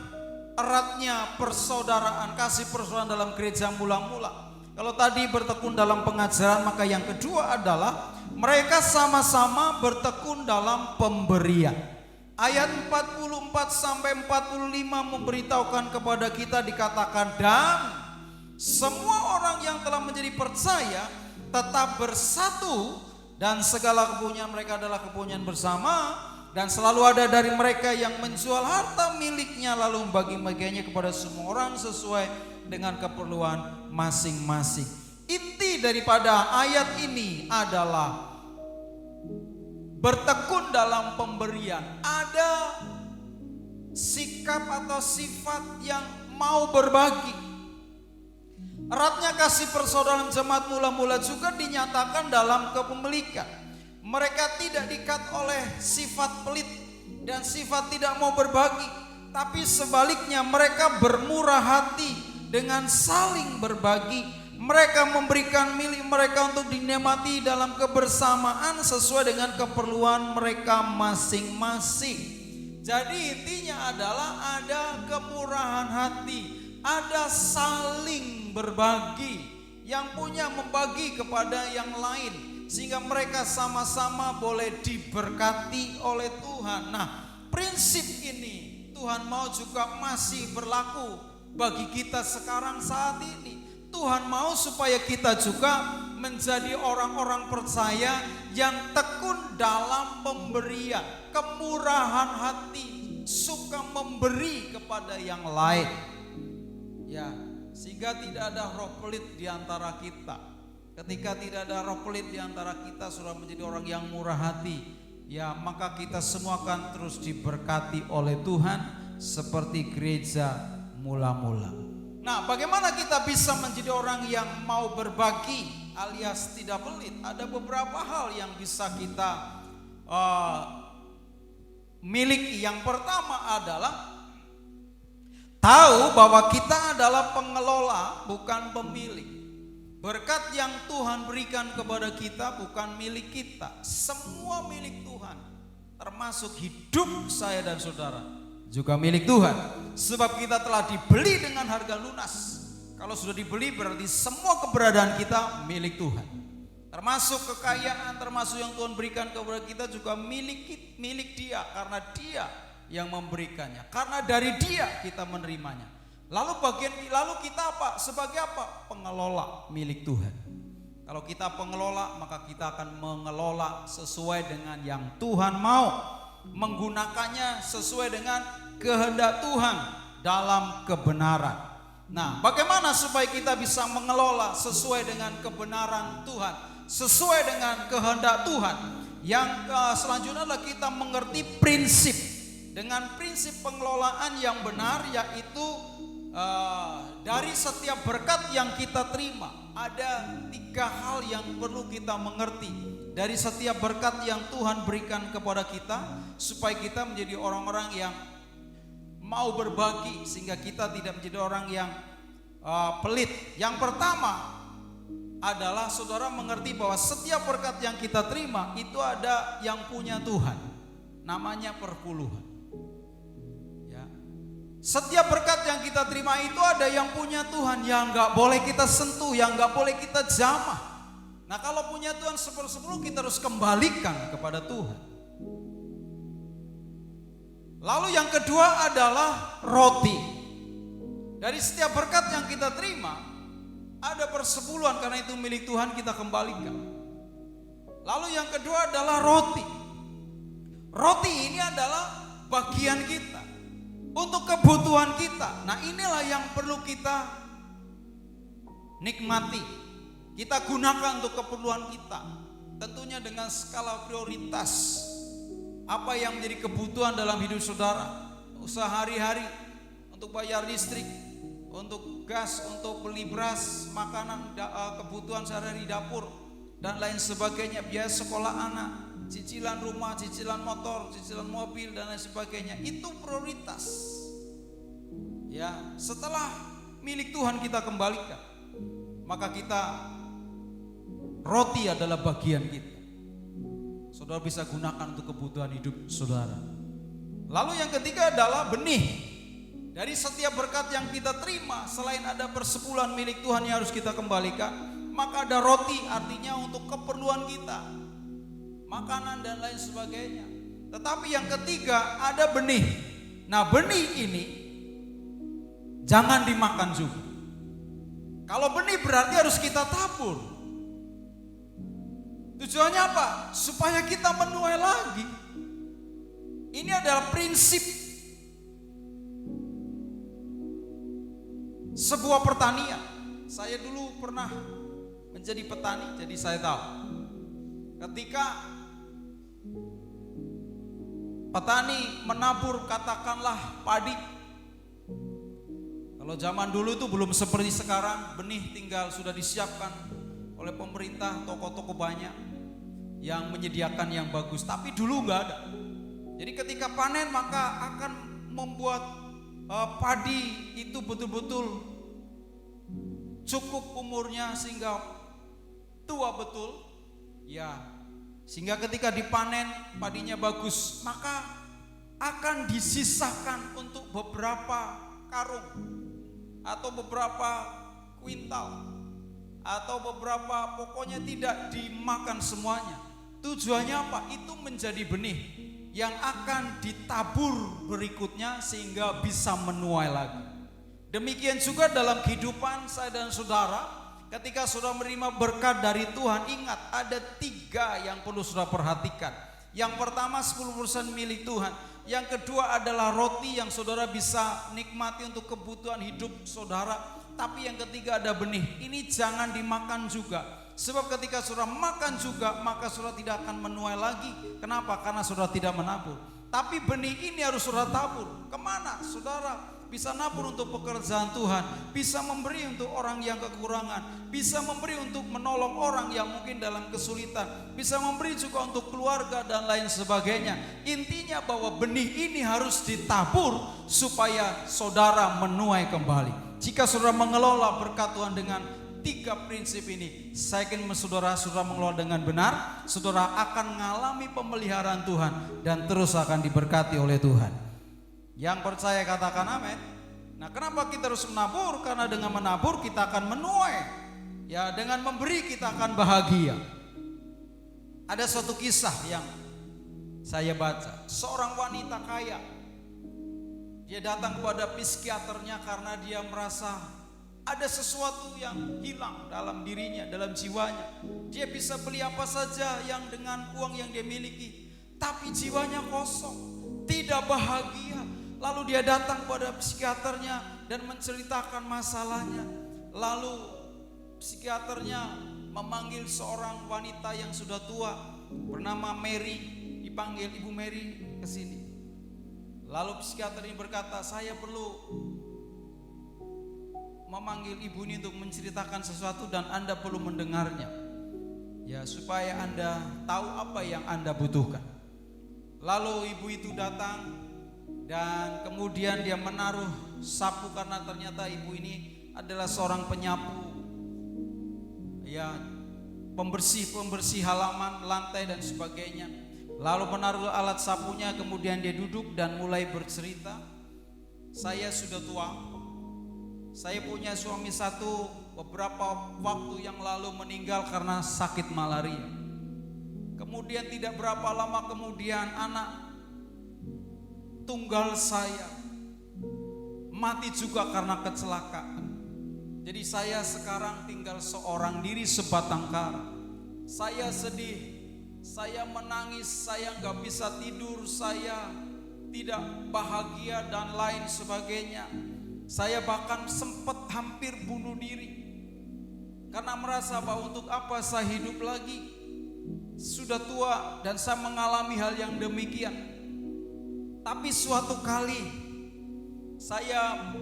eratnya persaudaraan, kasih persaudaraan dalam gereja mula-mula? Kalau tadi bertekun dalam pengajaran, maka yang kedua adalah mereka sama-sama bertekun dalam pemberian. Ayat 44 sampai 45 memberitahukan kepada kita, dikatakan, dan semua orang yang telah menjadi percaya tetap bersatu, dan segala kepunyaan mereka adalah kepunyaan bersama. Dan selalu ada dari mereka yang menjual harta miliknya lalu membagi-baginya kepada semua orang sesuai dengan keperluan masing-masing. Inti daripada ayat ini adalah bertekun dalam pemberian. Ada sikap atau sifat yang mau berbagi. Eratnya kasih persaudaraan jemaat mula-mula juga dinyatakan dalam kepemilikan. Mereka tidak diikat oleh sifat pelit dan sifat tidak mau berbagi, tapi sebaliknya mereka bermurah hati dengan saling berbagi. Mereka memberikan milik mereka untuk dinikmati dalam kebersamaan sesuai dengan keperluan mereka masing-masing. Jadi intinya adalah ada kemurahan hati, ada saling berbagi, yang punya membagi kepada yang lain, sehingga mereka sama-sama boleh diberkati oleh Tuhan. Nah, prinsip ini Tuhan mau juga masih berlaku bagi kita sekarang saat ini. Tuhan mau supaya kita juga menjadi orang-orang percaya yang tekun dalam pemberian, kemurahan hati, suka memberi kepada yang lain. Ya, sehingga tidak ada roh pelit di antara kita. Ketika tidak ada roh pelit di antara kita, sudah menjadi orang yang murah hati, ya maka kita semua akan terus diberkati oleh Tuhan seperti gereja mula-mula. Nah, bagaimana kita bisa menjadi orang yang mau berbagi alias tidak pelit? Ada beberapa hal yang bisa kita miliki. Yang pertama adalah tahu bahwa kita adalah pengelola, bukan pemilik. Berkat yang Tuhan berikan kepada kita bukan milik kita, semua milik Tuhan, termasuk hidup saya dan saudara juga milik Tuhan. Sebab kita telah dibeli dengan harga lunas. Kalau sudah dibeli berarti semua keberadaan kita milik Tuhan. Termasuk kekayaan, termasuk yang Tuhan berikan kepada kita juga milik Dia, karena Dia yang memberikannya. Karena dari Dia kita menerimanya. Lalu kita apa? Sebagai apa? Pengelola milik Tuhan. Kalau kita pengelola, maka kita akan mengelola sesuai dengan yang Tuhan mau. Menggunakannya sesuai dengan kehendak Tuhan dalam kebenaran. Nah, bagaimana supaya kita bisa mengelola sesuai dengan kebenaran Tuhan, sesuai dengan kehendak Tuhan? Yang selanjutnya adalah kita mengerti prinsip. Dengan prinsip pengelolaan yang benar, yaitu dari setiap berkat yang kita terima, ada 3 hal yang perlu kita mengerti. Dari setiap berkat yang Tuhan berikan kepada kita, supaya kita menjadi orang-orang yang mau berbagi, sehingga kita tidak menjadi orang yang pelit. Yang pertama adalah saudara mengerti bahwa setiap berkat yang kita terima itu ada yang punya Tuhan, namanya perpuluhan. Ya. Setiap berkat yang kita terima itu ada yang punya Tuhan, yang nggak boleh kita sentuh, yang nggak boleh kita jamah. Nah, kalau punya Tuhan 10/10 kita harus kembalikan kepada Tuhan. Lalu yang kedua adalah roti. Dari setiap berkat yang kita terima ada persepuluhan, karena itu milik Tuhan, kita kembalikan. Lalu yang kedua adalah roti. Roti ini adalah bagian kita untuk kebutuhan kita. Nah, inilah yang perlu kita nikmati. Kita gunakan untuk keperluan kita, tentunya dengan skala prioritas. Apa yang menjadi kebutuhan dalam hidup saudara, sehari-hari, untuk bayar listrik, untuk gas, untuk beli beras, makanan, kebutuhan sehari-hari di dapur, dan lain sebagainya, biaya sekolah anak, cicilan rumah, cicilan motor, cicilan mobil, dan lain sebagainya. Itu prioritas. Ya, setelah milik Tuhan kita kembalikan, maka kita, roti adalah bagian kita. Saudara bisa gunakan untuk kebutuhan hidup saudara. Lalu yang ketiga adalah benih. Dari setiap berkat yang kita terima, selain ada persepuluhan milik Tuhan yang harus kita kembalikan, maka ada roti, artinya untuk keperluan kita, makanan dan lain sebagainya. Tetapi yang ketiga ada benih. Nah, benih ini jangan dimakan juga. Kalau benih berarti harus kita tabur. Tujuannya apa? Supaya kita menuai lagi. Ini adalah prinsip sebuah pertanian. Saya dulu pernah menjadi petani, jadi saya tahu. Ketika petani menabur katakanlah padi, kalau zaman dulu itu belum seperti sekarang, benih tinggal sudah disiapkan oleh pemerintah, toko-toko banyak yang menyediakan yang bagus. Tapi dulu nggak ada. Jadi ketika panen maka akan membuat padi itu betul-betul cukup umurnya sehingga tua betul, ya, sehingga ketika dipanen padinya bagus, maka akan disisakan untuk beberapa karung atau beberapa kuintal atau beberapa, pokoknya tidak dimakan semuanya. Tujuannya apa? Itu menjadi benih yang akan ditabur berikutnya sehingga bisa menuai lagi. Demikian juga dalam kehidupan saya dan saudara, ketika saudara menerima berkat dari Tuhan, ingat ada 3 yang perlu saudara perhatikan. Yang pertama 10% milik Tuhan. Yang kedua adalah roti yang saudara bisa nikmati untuk kebutuhan hidup saudara. Tapi yang ketiga ada benih. Ini jangan dimakan juga. Sebab ketika saudara makan juga, maka saudara tidak akan menuai lagi. Kenapa? Karena saudara tidak menabur. Tapi benih ini harus saudara tabur. Kemana? Saudara bisa nabur untuk pekerjaan Tuhan, bisa memberi untuk orang yang kekurangan, bisa memberi untuk menolong orang yang mungkin dalam kesulitan, bisa memberi juga untuk keluarga dan lain sebagainya. Intinya bahwa benih ini harus ditabur supaya saudara menuai kembali. Jika saudara mengelola berkat Tuhan dengan 3 prinsip ini, saya yakin saudara mengelola dengan benar, saudara akan mengalami pemeliharaan Tuhan dan terus akan diberkati oleh Tuhan. Yang percaya katakan amin. Nah, kenapa kita harus menabur? Karena dengan menabur kita akan menuai. Ya, dengan memberi kita akan bahagia. Ada suatu kisah yang saya baca. Seorang wanita kaya, dia datang kepada psikiaternya karena dia merasa ada sesuatu yang hilang dalam dirinya, dalam jiwanya. Dia bisa beli apa saja yang dengan uang yang dia miliki, tapi jiwanya kosong, tidak bahagia. Lalu dia datang pada psikiaternya dan menceritakan masalahnya. Lalu psikiaternya memanggil seorang wanita yang sudah tua bernama Mary, dipanggil Ibu Mary ke sini. Lalu psikiater ini berkata, saya perlu memanggil ibu ini untuk menceritakan sesuatu dan Anda perlu mendengarnya. Ya, supaya Anda tahu apa yang Anda butuhkan. Lalu ibu itu datang dan kemudian dia menaruh sapu karena ternyata ibu ini adalah seorang penyapu, ya, pembersih halaman, lantai dan sebagainya. Lalu menaruh alat sapunya, kemudian dia duduk dan mulai bercerita. Saya sudah tua, saya punya suami satu, beberapa waktu yang lalu meninggal karena sakit malaria. Kemudian tidak berapa lama kemudian anak tunggal saya mati juga karena kecelakaan. Jadi saya sekarang tinggal seorang diri sebatang kara. Saya sedih, saya menangis, saya gak bisa tidur, saya tidak bahagia dan lain sebagainya. Saya bahkan sempat hampir bunuh diri karena merasa bahwa untuk apa saya hidup lagi, sudah tua dan saya mengalami hal yang demikian. Tapi suatu kali saya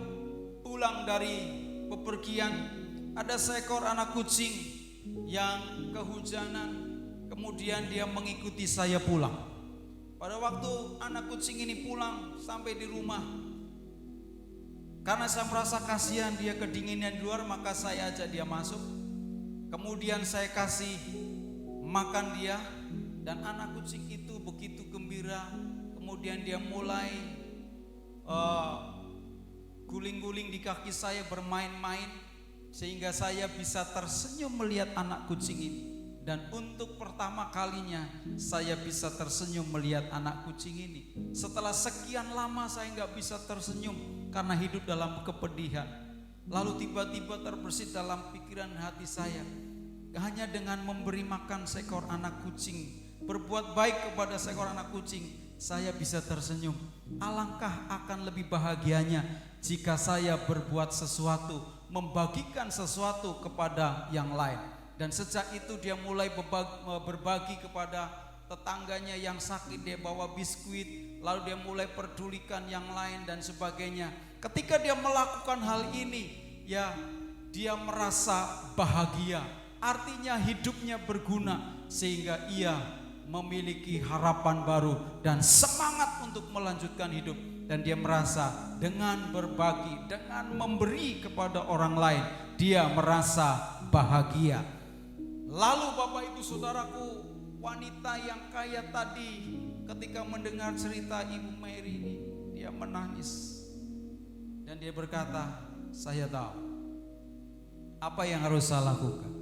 pulang dari bepergian, ada seekor anak kucing yang kehujanan, kemudian dia mengikuti saya pulang. Pada waktu anak kucing ini pulang sampai di rumah, karena saya merasa kasihan dia kedinginan di luar, maka saya ajak dia masuk. Kemudian saya kasih makan dia, dan anak kucing itu begitu gembira. Kemudian dia mulai guling-guling di kaki saya, bermain-main, sehingga saya bisa tersenyum melihat anak kucing ini. Dan untuk pertama kalinya saya bisa tersenyum melihat anak kucing ini. Setelah sekian lama saya gak bisa tersenyum karena hidup dalam kepedihan. Lalu tiba-tiba terbersit dalam pikiran hati saya, hanya dengan memberi makan seekor anak kucing, berbuat baik kepada seekor anak kucing, saya bisa tersenyum. Alangkah akan lebih bahagianya jika saya berbuat sesuatu, membagikan sesuatu kepada yang lain. Dan sejak itu dia mulai berbagi kepada tetangganya yang sakit, dia bawa biskuit, lalu dia mulai pedulikan yang lain dan sebagainya. Ketika dia melakukan hal ini, ya, dia merasa bahagia. Artinya hidupnya berguna, sehingga ia memiliki harapan baru dan semangat untuk untuk melanjutkan hidup. Dan dia merasa dengan berbagi, dengan memberi kepada orang lain, dia merasa bahagia. Lalu Bapak Ibu Saudaraku, wanita yang kaya tadi ketika mendengar cerita Ibu Mary ini, dia menangis. Dan dia berkata, saya tahu apa yang harus saya lakukan.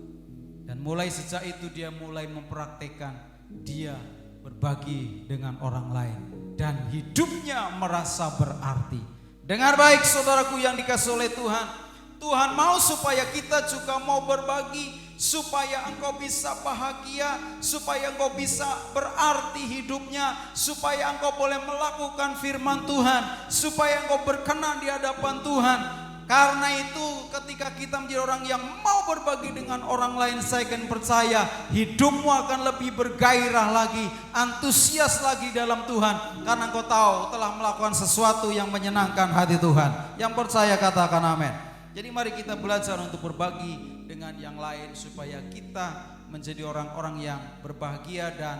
Dan mulai sejak itu dia mulai mempraktekkan, dia berbagi dengan orang lain. Dan hidupnya merasa berarti. Dengar baik saudaraku yang dikasihi oleh Tuhan. Tuhan mau supaya kita juga mau berbagi, supaya engkau bisa bahagia, supaya engkau bisa berarti hidupnya, supaya engkau boleh melakukan firman Tuhan, supaya engkau berkenan di hadapan Tuhan. Karena itu ketika kita menjadi orang yang mau berbagi dengan orang lain, saya akan percaya hidupmu akan lebih bergairah lagi, antusias lagi dalam Tuhan. Karena engkau tahu telah melakukan sesuatu yang menyenangkan hati Tuhan. Yang percaya katakan amin. Jadi mari kita belajar untuk berbagi dengan yang lain, supaya kita menjadi orang-orang yang berbahagia dan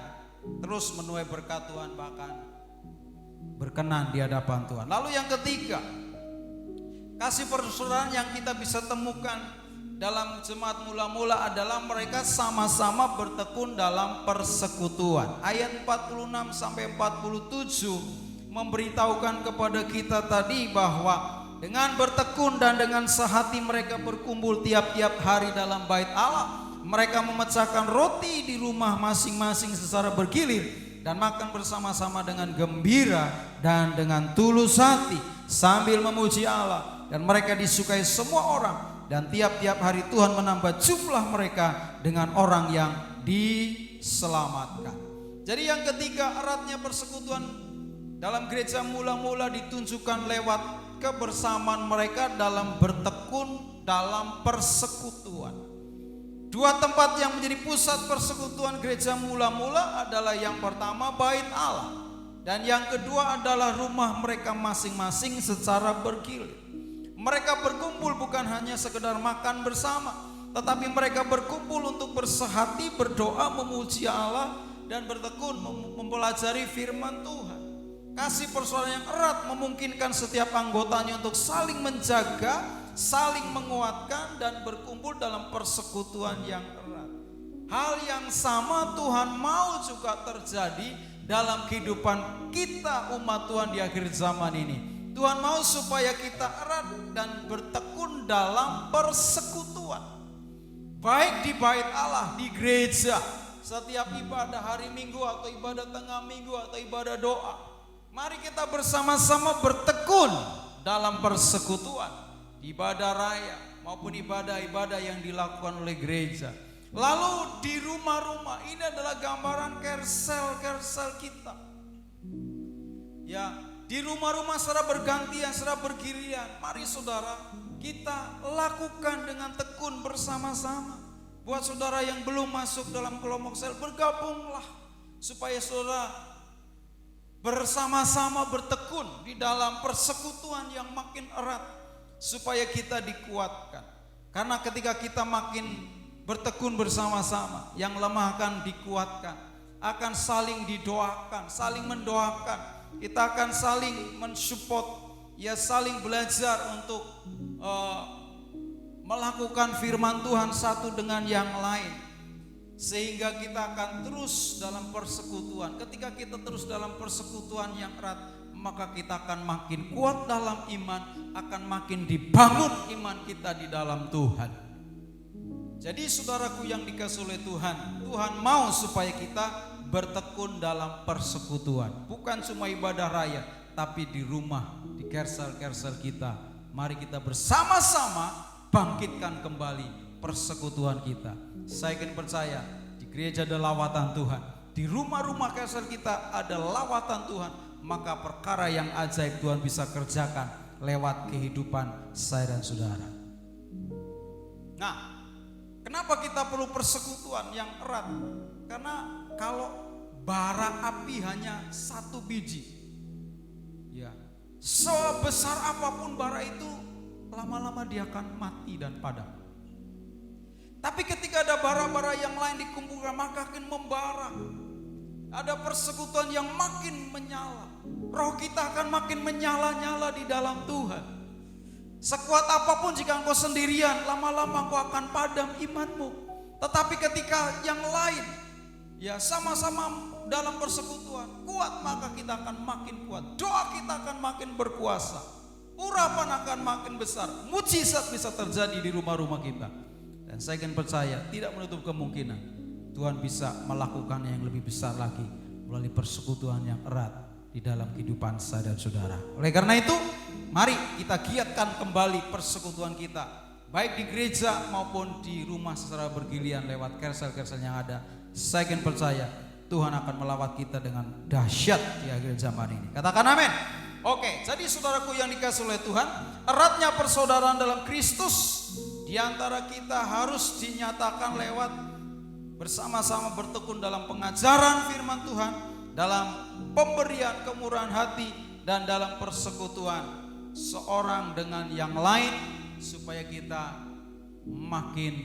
terus menuai berkat Tuhan, bahkan berkenan di hadapan Tuhan. Lalu yang ketiga, kasih persaudaraan yang kita bisa temukan dalam jemaat mula-mula adalah mereka sama-sama bertekun dalam persekutuan. Ayat 46 sampai 47 memberitahukan kepada kita tadi bahwa dengan bertekun dan dengan sehati mereka berkumpul tiap-tiap hari dalam bait Allah. Mereka memecahkan roti di rumah masing-masing secara bergilir dan makan bersama-sama dengan gembira dan dengan tulus hati sambil memuji Allah. Dan mereka disukai semua orang, dan tiap-tiap hari Tuhan menambah jumlah mereka dengan orang yang diselamatkan. Jadi yang ketiga, eratnya persekutuan dalam gereja mula-mula ditunjukkan lewat kebersamaan mereka dalam bertekun dalam persekutuan. Dua tempat yang menjadi pusat persekutuan gereja mula-mula adalah yang pertama bait Allah, dan yang kedua adalah rumah mereka masing-masing secara bergilir. Mereka berkumpul bukan hanya sekedar makan bersama, tetapi mereka berkumpul untuk bersehati, berdoa, memuji Allah, dan bertekun mempelajari firman Tuhan. Kasih persaudaraan yang erat memungkinkan setiap anggotanya untuk saling menjaga, saling menguatkan, dan berkumpul dalam persekutuan yang erat. Hal yang sama Tuhan mau juga terjadi dalam kehidupan kita umat Tuhan di akhir zaman ini. Tuhan mau supaya kita erat dan bertekun dalam persekutuan, baik di bait Allah, di gereja, setiap ibadah hari Minggu atau ibadah tengah minggu atau ibadah doa. Mari kita bersama-sama bertekun dalam persekutuan, ibadah raya maupun ibadah-ibadah yang dilakukan oleh gereja. Lalu di rumah-rumah, ini adalah gambaran kersel-kersel kita. Ya, di rumah-rumah secara bergantian, secara bergiliran. Mari saudara, kita lakukan dengan tekun bersama-sama. Buat saudara yang belum masuk dalam kelompok sel, bergabunglah supaya saudara bersama-sama bertekun di dalam persekutuan yang makin erat, supaya kita dikuatkan. Karena ketika kita makin bertekun bersama-sama, yang lemah akan dikuatkan, akan saling didoakan, saling mendoakan. Kita akan saling mensupport, ya, saling belajar untuk melakukan firman Tuhan satu dengan yang lain, sehingga kita akan terus dalam persekutuan. Ketika kita terus dalam persekutuan yang erat, maka kita akan makin kuat dalam iman, akan makin dibangun iman kita di dalam Tuhan. Jadi saudaraku yang dikasihi oleh Tuhan, Tuhan mau supaya kita bertekun dalam persekutuan. Bukan cuma ibadah raya, tapi di rumah, di kersel-kersel kita. Mari kita bersama-sama bangkitkan kembali persekutuan kita. Saya ingin percaya di gereja ada lawatan Tuhan, di rumah-rumah kersel kita ada lawatan Tuhan. Maka perkara yang ajaib Tuhan bisa kerjakan lewat kehidupan saya dan saudara. Nah, kenapa kita perlu persekutuan yang erat? Karena kalau bara api hanya satu biji, ya, sebesar apapun bara itu, lama-lama dia akan mati dan padam. Tapi ketika ada bara-bara yang lain dikumpulkan, maka akan membara. Ada persekutuan yang makin menyala. Roh kita akan makin menyala-nyala di dalam Tuhan. Sekuat apapun jika engkau sendirian, lama-lama engkau akan padam imanmu. Tetapi ketika yang lain, ya sama-sama dalam persekutuan, kuat, maka kita akan makin kuat. Doa kita akan makin berkuasa. Urapan akan makin besar. Mujizat bisa terjadi di rumah-rumah kita. Dan saya ingin percaya, tidak menutup kemungkinan Tuhan bisa melakukan yang lebih besar lagi melalui persekutuan yang erat di dalam kehidupan saya dan saudara. Oleh karena itu, mari kita giatkan kembali persekutuan kita, baik di gereja maupun di rumah secara bergiliran lewat kersel-kersel yang ada. Saya ingin percaya Tuhan akan melawat kita dengan dahsyat di akhir zaman ini. Katakan amin. Oke, jadi saudaraku yang dikasihi oleh Tuhan, eratnya persaudaraan dalam Kristus di antara kita harus dinyatakan lewat bersama-sama bertekun dalam pengajaran firman Tuhan, dalam pemberian kemurahan hati, dan dalam persekutuan seorang dengan yang lain, supaya kita makin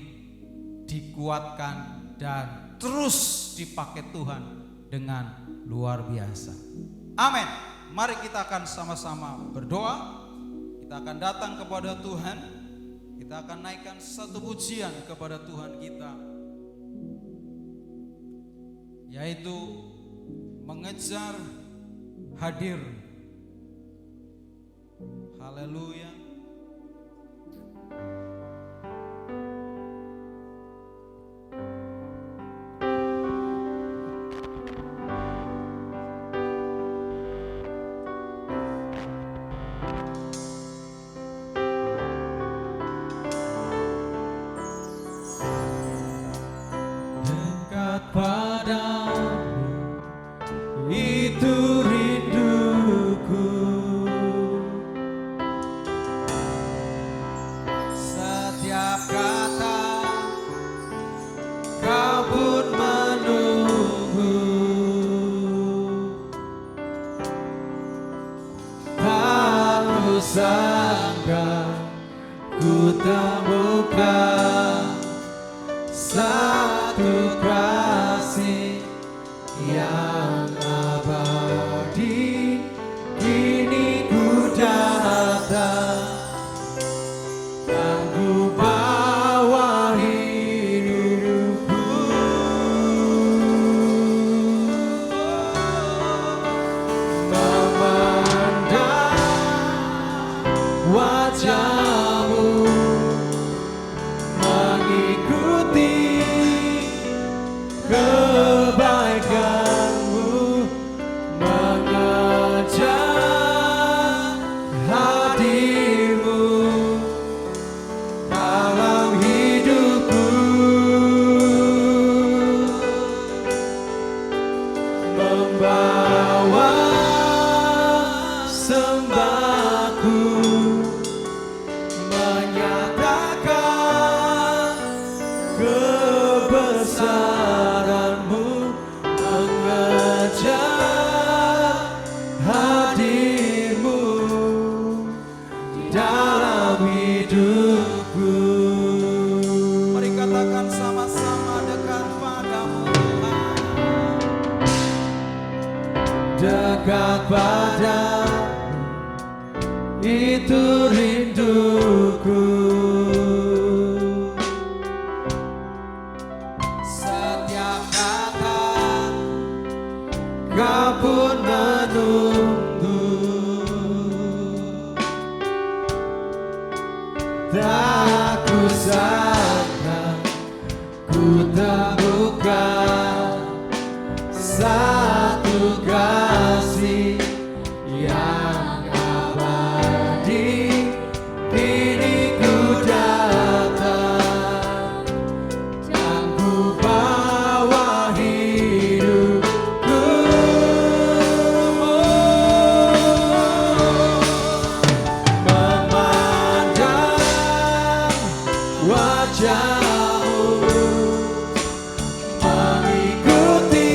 dikuatkan dan terus dipakai Tuhan dengan luar biasa. Amin. Mari kita akan sama-sama berdoa. Kita akan datang kepada Tuhan. Kita akan naikkan satu pujian kepada Tuhan kita, yaitu mengejar hadir. Haleluya. Sangka ku temukan satu kasih yang abadi. Kini ku datang dan ku bawa hidupku, memandang wajahmu, mengikuti kebaikanmu, mengejar hadirmu dalam hidupku, membawa sembahku, menyatakan kebesaranmu, mengejar hadirmu di dalam hidupku. Mari katakan sama-sama, dekat padamu Tuhan. Dekat padamu, itu rinduku. Setiap kata kau pun menunggu, tak ku sangka ku temukan satu kasih yang abadi. Kini ku datang dan ku bawa hidupku, memandang wajahmu, mengikuti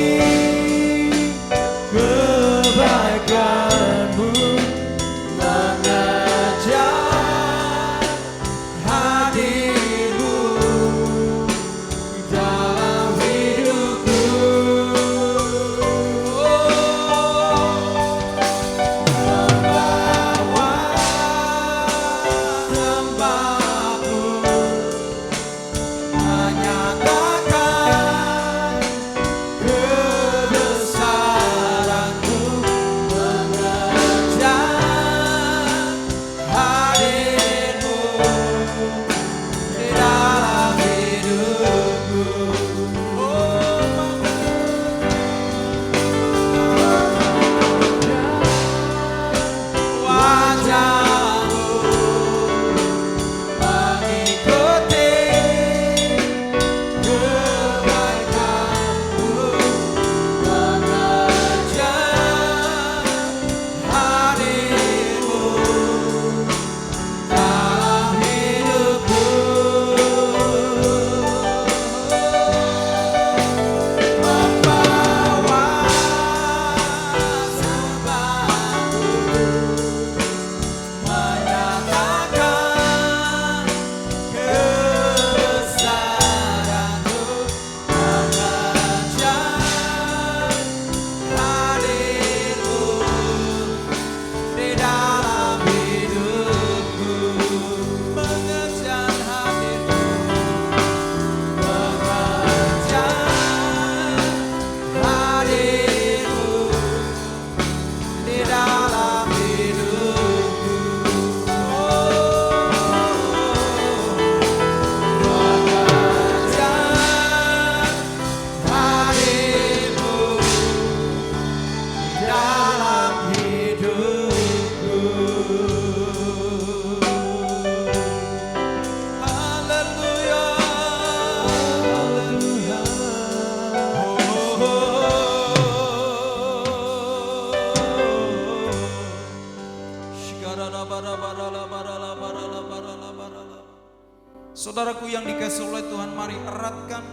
oleh Tuhan, mari eratkan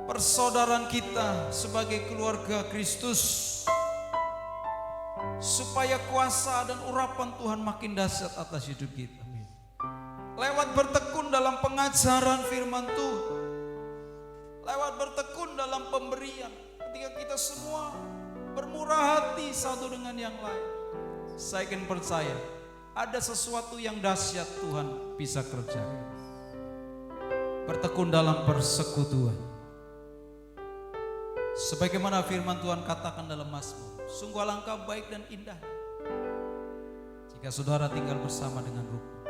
persaudaraan kita sebagai keluarga Kristus, supaya kuasa dan urapan Tuhan makin dahsyat atas hidup kita. Lewat bertekun dalam pengajaran firman Tuhan, lewat bertekun dalam pemberian, ketika kita semua bermurah hati satu dengan yang lain, saya akan percaya ada sesuatu yang dahsyat Tuhan bisa kerjakan. Bertekun dalam persekutuan, sebagaimana firman Tuhan katakan dalam Mazmur, sungguh alangkah baik dan indah jika saudara tinggal bersama dengan rukun.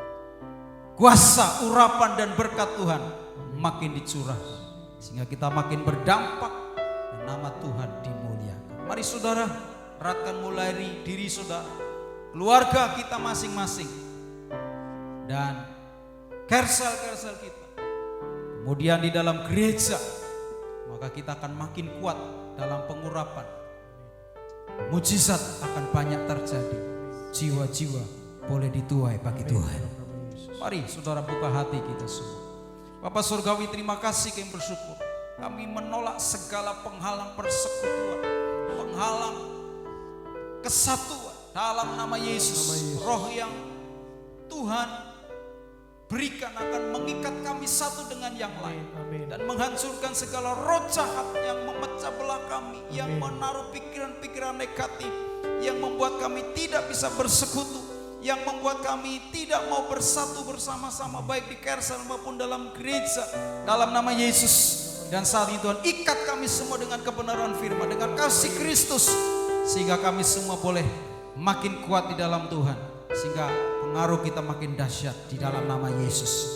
Kuasa, urapan dan berkat Tuhan makin dicurah, sehingga kita makin berdampak dan nama Tuhan dimuliakan. Mari saudara, eratkan mulai dari diri saudara, keluarga kita masing-masing, dan kersel-kersel kita. Kemudian di dalam gereja, maka kita akan makin kuat dalam pengurapan. Mujizat akan banyak terjadi. Jiwa-jiwa boleh dituai bagi Tuhan. Mari saudara buka hati kita semua. Bapa Surgawi, terima kasih, kami bersyukur. Kami menolak segala penghalang persekutuan, penghalang kesatuan dalam nama Yesus. Roh yang Tuhan berikan akan mengikat kami satu dengan yang lain, dan menghancurkan segala roh jahat yang memecah belah kami, yang menaruh pikiran-pikiran negatif, yang membuat kami tidak bisa bersekutu, yang membuat kami tidak mau bersatu bersama-sama, baik di Kersel maupun dalam gereja, dalam nama Yesus. Dan saat itu Tuhan, ikat kami semua dengan kebenaran firman, dengan kasih Kristus, sehingga kami semua boleh makin kuat di dalam Tuhan, sehingga pengaruh kita makin dahsyat di dalam nama Yesus.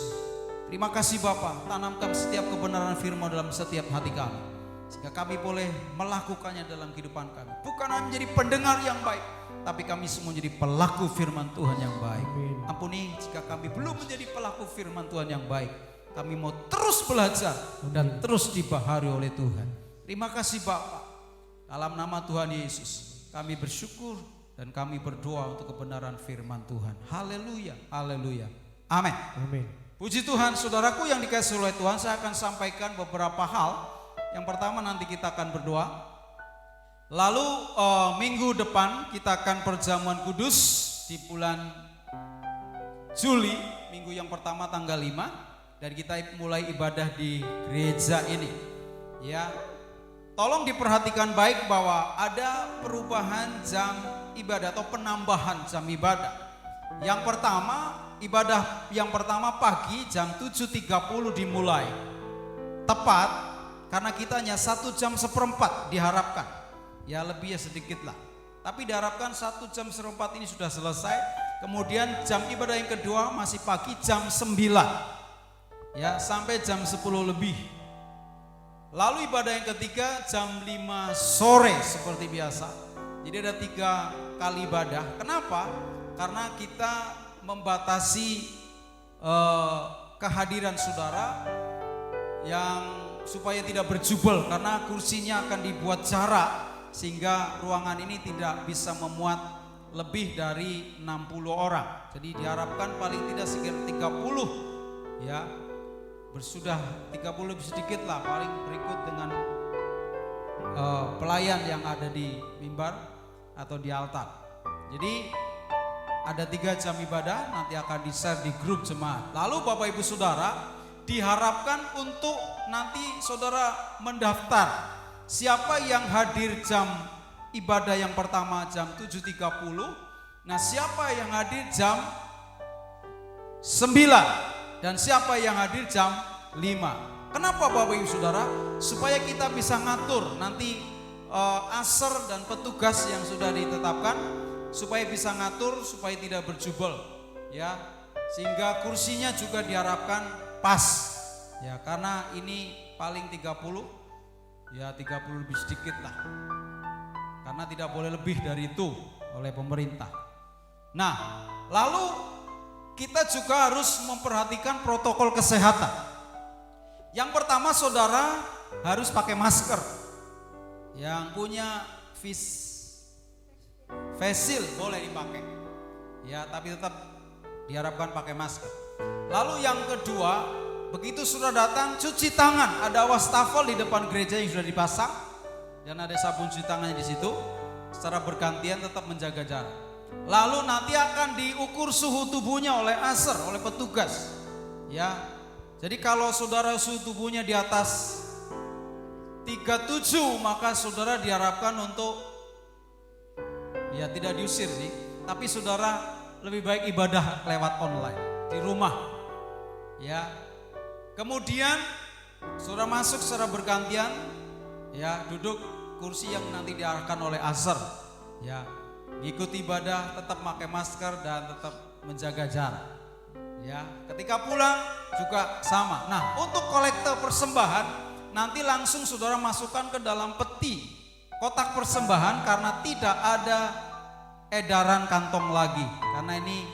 Terima kasih Bapa, tanamkan setiap kebenaran firman dalam setiap hati kami, sehingga kami boleh melakukannya dalam kehidupan kami. Bukan hanya menjadi pendengar yang baik, tapi kami semua menjadi pelaku firman Tuhan yang baik. Ampuni jika kami belum menjadi pelaku firman Tuhan yang baik. Kami mau terus belajar dan terus dibaharui oleh Tuhan. Terima kasih Bapa. Dalam nama Tuhan Yesus kami bersyukur dan kami berdoa untuk kebenaran firman Tuhan. Haleluya, haleluya, amin. Amin. Puji Tuhan, saudaraku yang dikasihi oleh Tuhan, saya akan sampaikan beberapa hal. Yang pertama, nanti kita akan berdoa. Lalu minggu depan kita akan perjamuan kudus di bulan Juli, minggu yang pertama tanggal 5, dan kita mulai ibadah di gereja ini. Ya, tolong diperhatikan baik bahwa ada perubahan jam ibadah atau penambahan jam ibadah. Yang pertama, ibadah yang pertama pagi jam 7.30 dimulai. Tepat, karena kita hanya 1 jam seperempat diharapkan. Ya lebih ya sedikit lah, tapi diharapkan 1 jam seperempat ini sudah selesai. Kemudian jam ibadah yang kedua masih pagi jam 9, ya sampai jam 10 lebih. Lalu ibadah yang ketiga jam 5 sore seperti biasa. Jadi ada 3 kali ibadah. Kenapa? Karena kita membatasi kehadiran saudara yang supaya tidak berjubel, karena kursinya akan dibuat jarak sehingga ruangan ini tidak bisa memuat lebih dari 60 orang. Jadi diharapkan paling tidak sekitar 30, ya. Bersudah 30 lebih sedikit lah, paling berikut dengan pelayan yang ada di mimbar atau di altar. Jadi ada 3 jam ibadah, nanti akan di-share di grup jemaat. Lalu Bapak Ibu Saudara, diharapkan untuk nanti saudara mendaftar. Siapa yang hadir jam ibadah yang pertama jam 7.30, nah siapa yang hadir jam 9, dan siapa yang hadir jam 5. Kenapa Bapak Ibu Saudara? Supaya kita bisa ngatur nanti aser dan petugas yang sudah ditetapkan, supaya bisa ngatur, supaya tidak berjubel, ya, sehingga kursinya juga diharapkan pas, ya, karena ini paling 30, ya 30 lebih sedikit lah, karena tidak boleh lebih dari itu oleh pemerintah. Nah, lalu kita juga harus memperhatikan protokol kesehatan. Yang pertama, saudara harus pakai masker. Yang punya face shield boleh dipakai, ya, tapi tetap diharapkan pakai masker. Lalu yang kedua, begitu sudah datang, cuci tangan. Ada wastafel di depan gereja yang sudah dipasang dan ada sabun cuci tangannya di situ. Secara bergantian tetap menjaga jarak. Lalu nanti akan diukur suhu tubuhnya oleh aser, oleh petugas. Ya. Jadi kalau saudara suhu tubuhnya di atas 37, maka saudara diharapkan untuk ya tidak diusir sih, tapi saudara lebih baik ibadah lewat online di rumah. Ya. Kemudian saudara masuk secara bergantian, ya, duduk kursi yang nanti diarahkan oleh aser. Ya. Ikuti ibadah, tetap pakai masker dan tetap menjaga jarak. Ya, ketika pulang juga sama. Nah, untuk kolektor persembahan nanti langsung saudara masukkan ke dalam peti kotak persembahan karena tidak ada edaran kantong lagi. Karena ini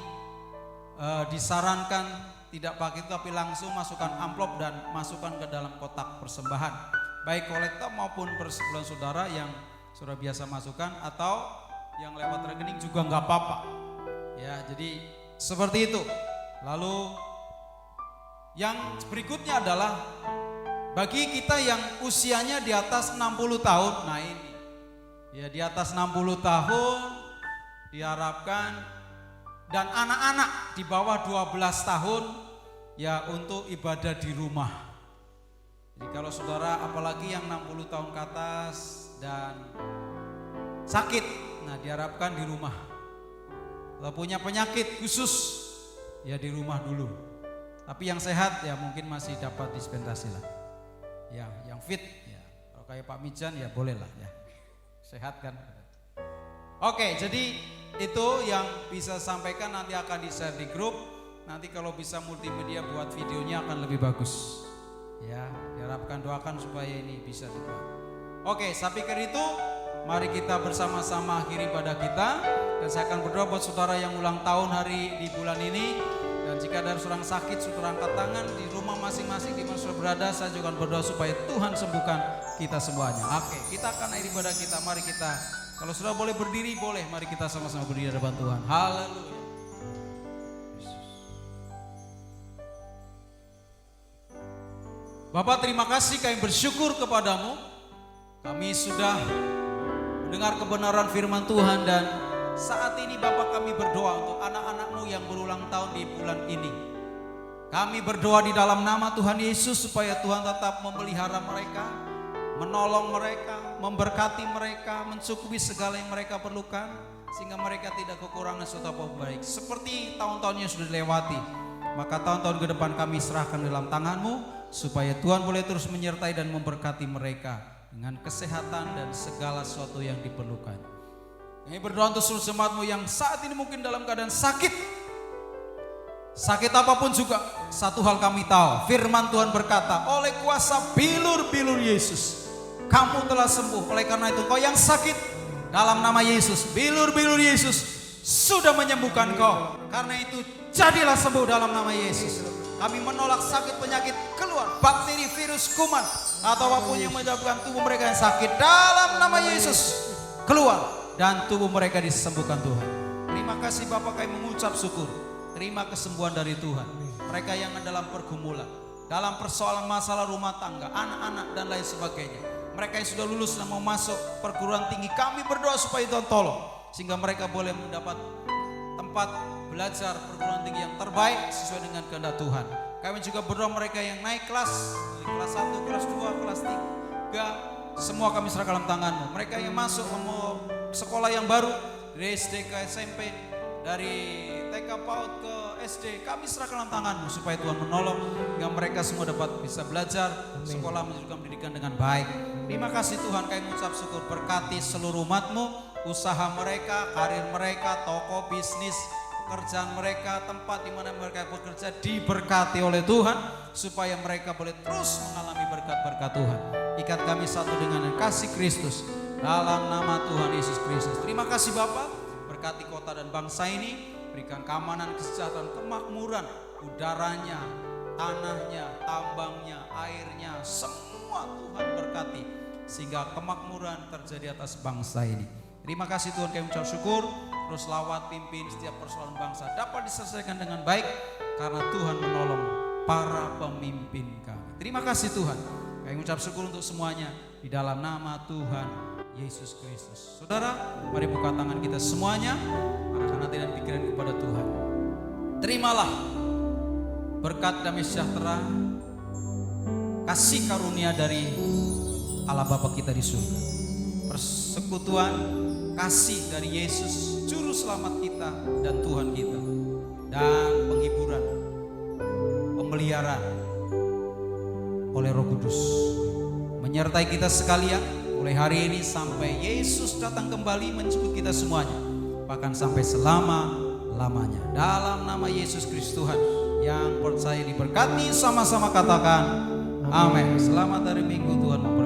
disarankan tidak pakai itu, tapi langsung masukkan amplop dan masukkan ke dalam kotak persembahan. Baik kolektor maupun persepuluhan saudara yang saudara biasa masukkan atau yang lewat rekening juga nggak apa-apa. Ya, jadi seperti itu. Lalu yang berikutnya adalah bagi kita yang usianya di atas 60 tahun. Nah ini, ya di atas 60 tahun diharapkan, dan anak-anak di bawah 12 tahun ya untuk ibadah di rumah. Jadi kalau saudara apalagi yang 60 tahun ke atas dan sakit, nah diharapkan di rumah. Kalau punya penyakit khusus ya di rumah dulu. Tapi yang sehat ya mungkin masih dapat dispensasi lah. Ya, yang fit ya. Kalau kayak Pak Mijan ya boleh lah ya. Sehat kan. Oke, jadi itu yang bisa sampaikan, nanti akan di-share di grup. Nanti kalau bisa multimedia buat videonya akan lebih bagus. Ya, diharapkan, doakan supaya ini bisa dibuat. Oke, saya pikir itu. Mari kita bersama-sama akhiri ibadah kita. Dan saya akan berdoa buat saudara yang ulang tahun hari di bulan ini. Dan jika ada seorang sakit, saudara angkat tangan di rumah masing-masing di mana saudara berada. Saya juga akan berdoa supaya Tuhan sembuhkan kita semuanya. Oke, kita akan akhiri ibadah kita. Mari kita, kalau sudah boleh berdiri, boleh. Mari kita sama-sama berdiri di hadapan Tuhan. Haleluya. Bapak, terima kasih, kami bersyukur kepadamu. Kami sudah mendengar kebenaran firman Tuhan, dan saat ini Bapak kami berdoa untuk anak-anak-Mu yang berulang tahun di bulan ini. Kami berdoa di dalam nama Tuhan Yesus supaya Tuhan tetap memelihara mereka, menolong mereka, memberkati mereka, mencukupi segala yang mereka perlukan, sehingga mereka tidak kekurangan sesuatu apa baik. Seperti tahun-tahun yang sudah dilewati, maka tahun-tahun ke depan kami serahkan dalam tangan-Mu, supaya Tuhan boleh terus menyertai dan memberkati mereka dengan kesehatan dan segala sesuatu yang diperlukan. Kami berdoa untuk seluruh jemaat-Mu yang saat ini mungkin dalam keadaan sakit. Sakit apapun juga, satu hal kami tahu, firman Tuhan berkata, oleh kuasa bilur-bilur Yesus, kamu telah sembuh. Oleh karena itu, kau yang sakit, dalam nama Yesus, bilur-bilur Yesus sudah menyembuhkan kau. Karena itu, jadilah sembuh dalam nama Yesus. Kami menolak sakit penyakit keluar, bakteri, virus, kuman, atau apapun yang menyebabkan tubuh mereka yang sakit, dalam nama Yesus keluar, dan tubuh mereka disembuhkan Tuhan. Terima kasih Bapak, kami mengucap syukur. Terima kesembuhan dari Tuhan. Mereka yang dalam pergumulan, dalam persoalan masalah rumah tangga, anak-anak dan lain sebagainya. Mereka yang sudah lulus dan mau masuk perguruan tinggi, kami berdoa supaya Tuhan tolong, sehingga mereka boleh mendapat tempat belajar perguruan tinggi yang terbaik sesuai dengan kehendak Tuhan. Kami juga berdoa mereka yang naik kelas, dari kelas 1, kelas 2, kelas 3, semua kami serahkan dalam tangan-Mu. Mereka yang masuk mau sekolah yang baru, dari SD ke SMP, dari TK PAUD ke SD, kami serahkan dalam tangan-Mu supaya Tuhan menolong hingga mereka semua dapat bisa belajar, sekolah melanjutkan pendidikan dengan baik. Terima kasih Tuhan, kami mengucap syukur, berkati seluruh umat-Mu, usaha mereka, karir mereka, toko, bisnis, pekerjaan mereka, tempat di mana mereka bekerja diberkati oleh Tuhan, supaya mereka boleh terus mengalami berkat-berkat Tuhan. Ikat kami satu dengan kasih Kristus dalam nama Tuhan Yesus Kristus. Terima kasih Bapak, berkati kota dan bangsa ini, berikan keamanan, kesejahteraan, kemakmuran, udaranya, tanahnya, tambangnya, airnya, semua Tuhan berkati, sehingga kemakmuran terjadi atas bangsa ini. Terima kasih Tuhan, kami ucap syukur. Terus lawat, pimpin setiap persoalan bangsa dapat diselesaikan dengan baik, karena Tuhan menolong para pemimpin kami. Terima kasih Tuhan. Kami mengucap syukur untuk semuanya di dalam nama Tuhan Yesus Kristus. Saudara, mari buka tangan kita semuanya, arahkan hati dan pikiran kepada Tuhan. Terimalah berkat damai sejahtera, kasih karunia dari Allah Bapa kita di surga, persekutuan kasih dari Yesus Juru Selamat kita dan Tuhan kita, dan penghiburan, pemeliharaan oleh Roh Kudus menyertai kita sekalian mulai hari ini sampai Yesus datang kembali menjemput kita semuanya, bahkan sampai selama-lamanya. Dalam nama Yesus Kristus Tuhan, yang percaya diberkati sama-sama katakan amin. Selamat hari Minggu, Tuhan memberkati.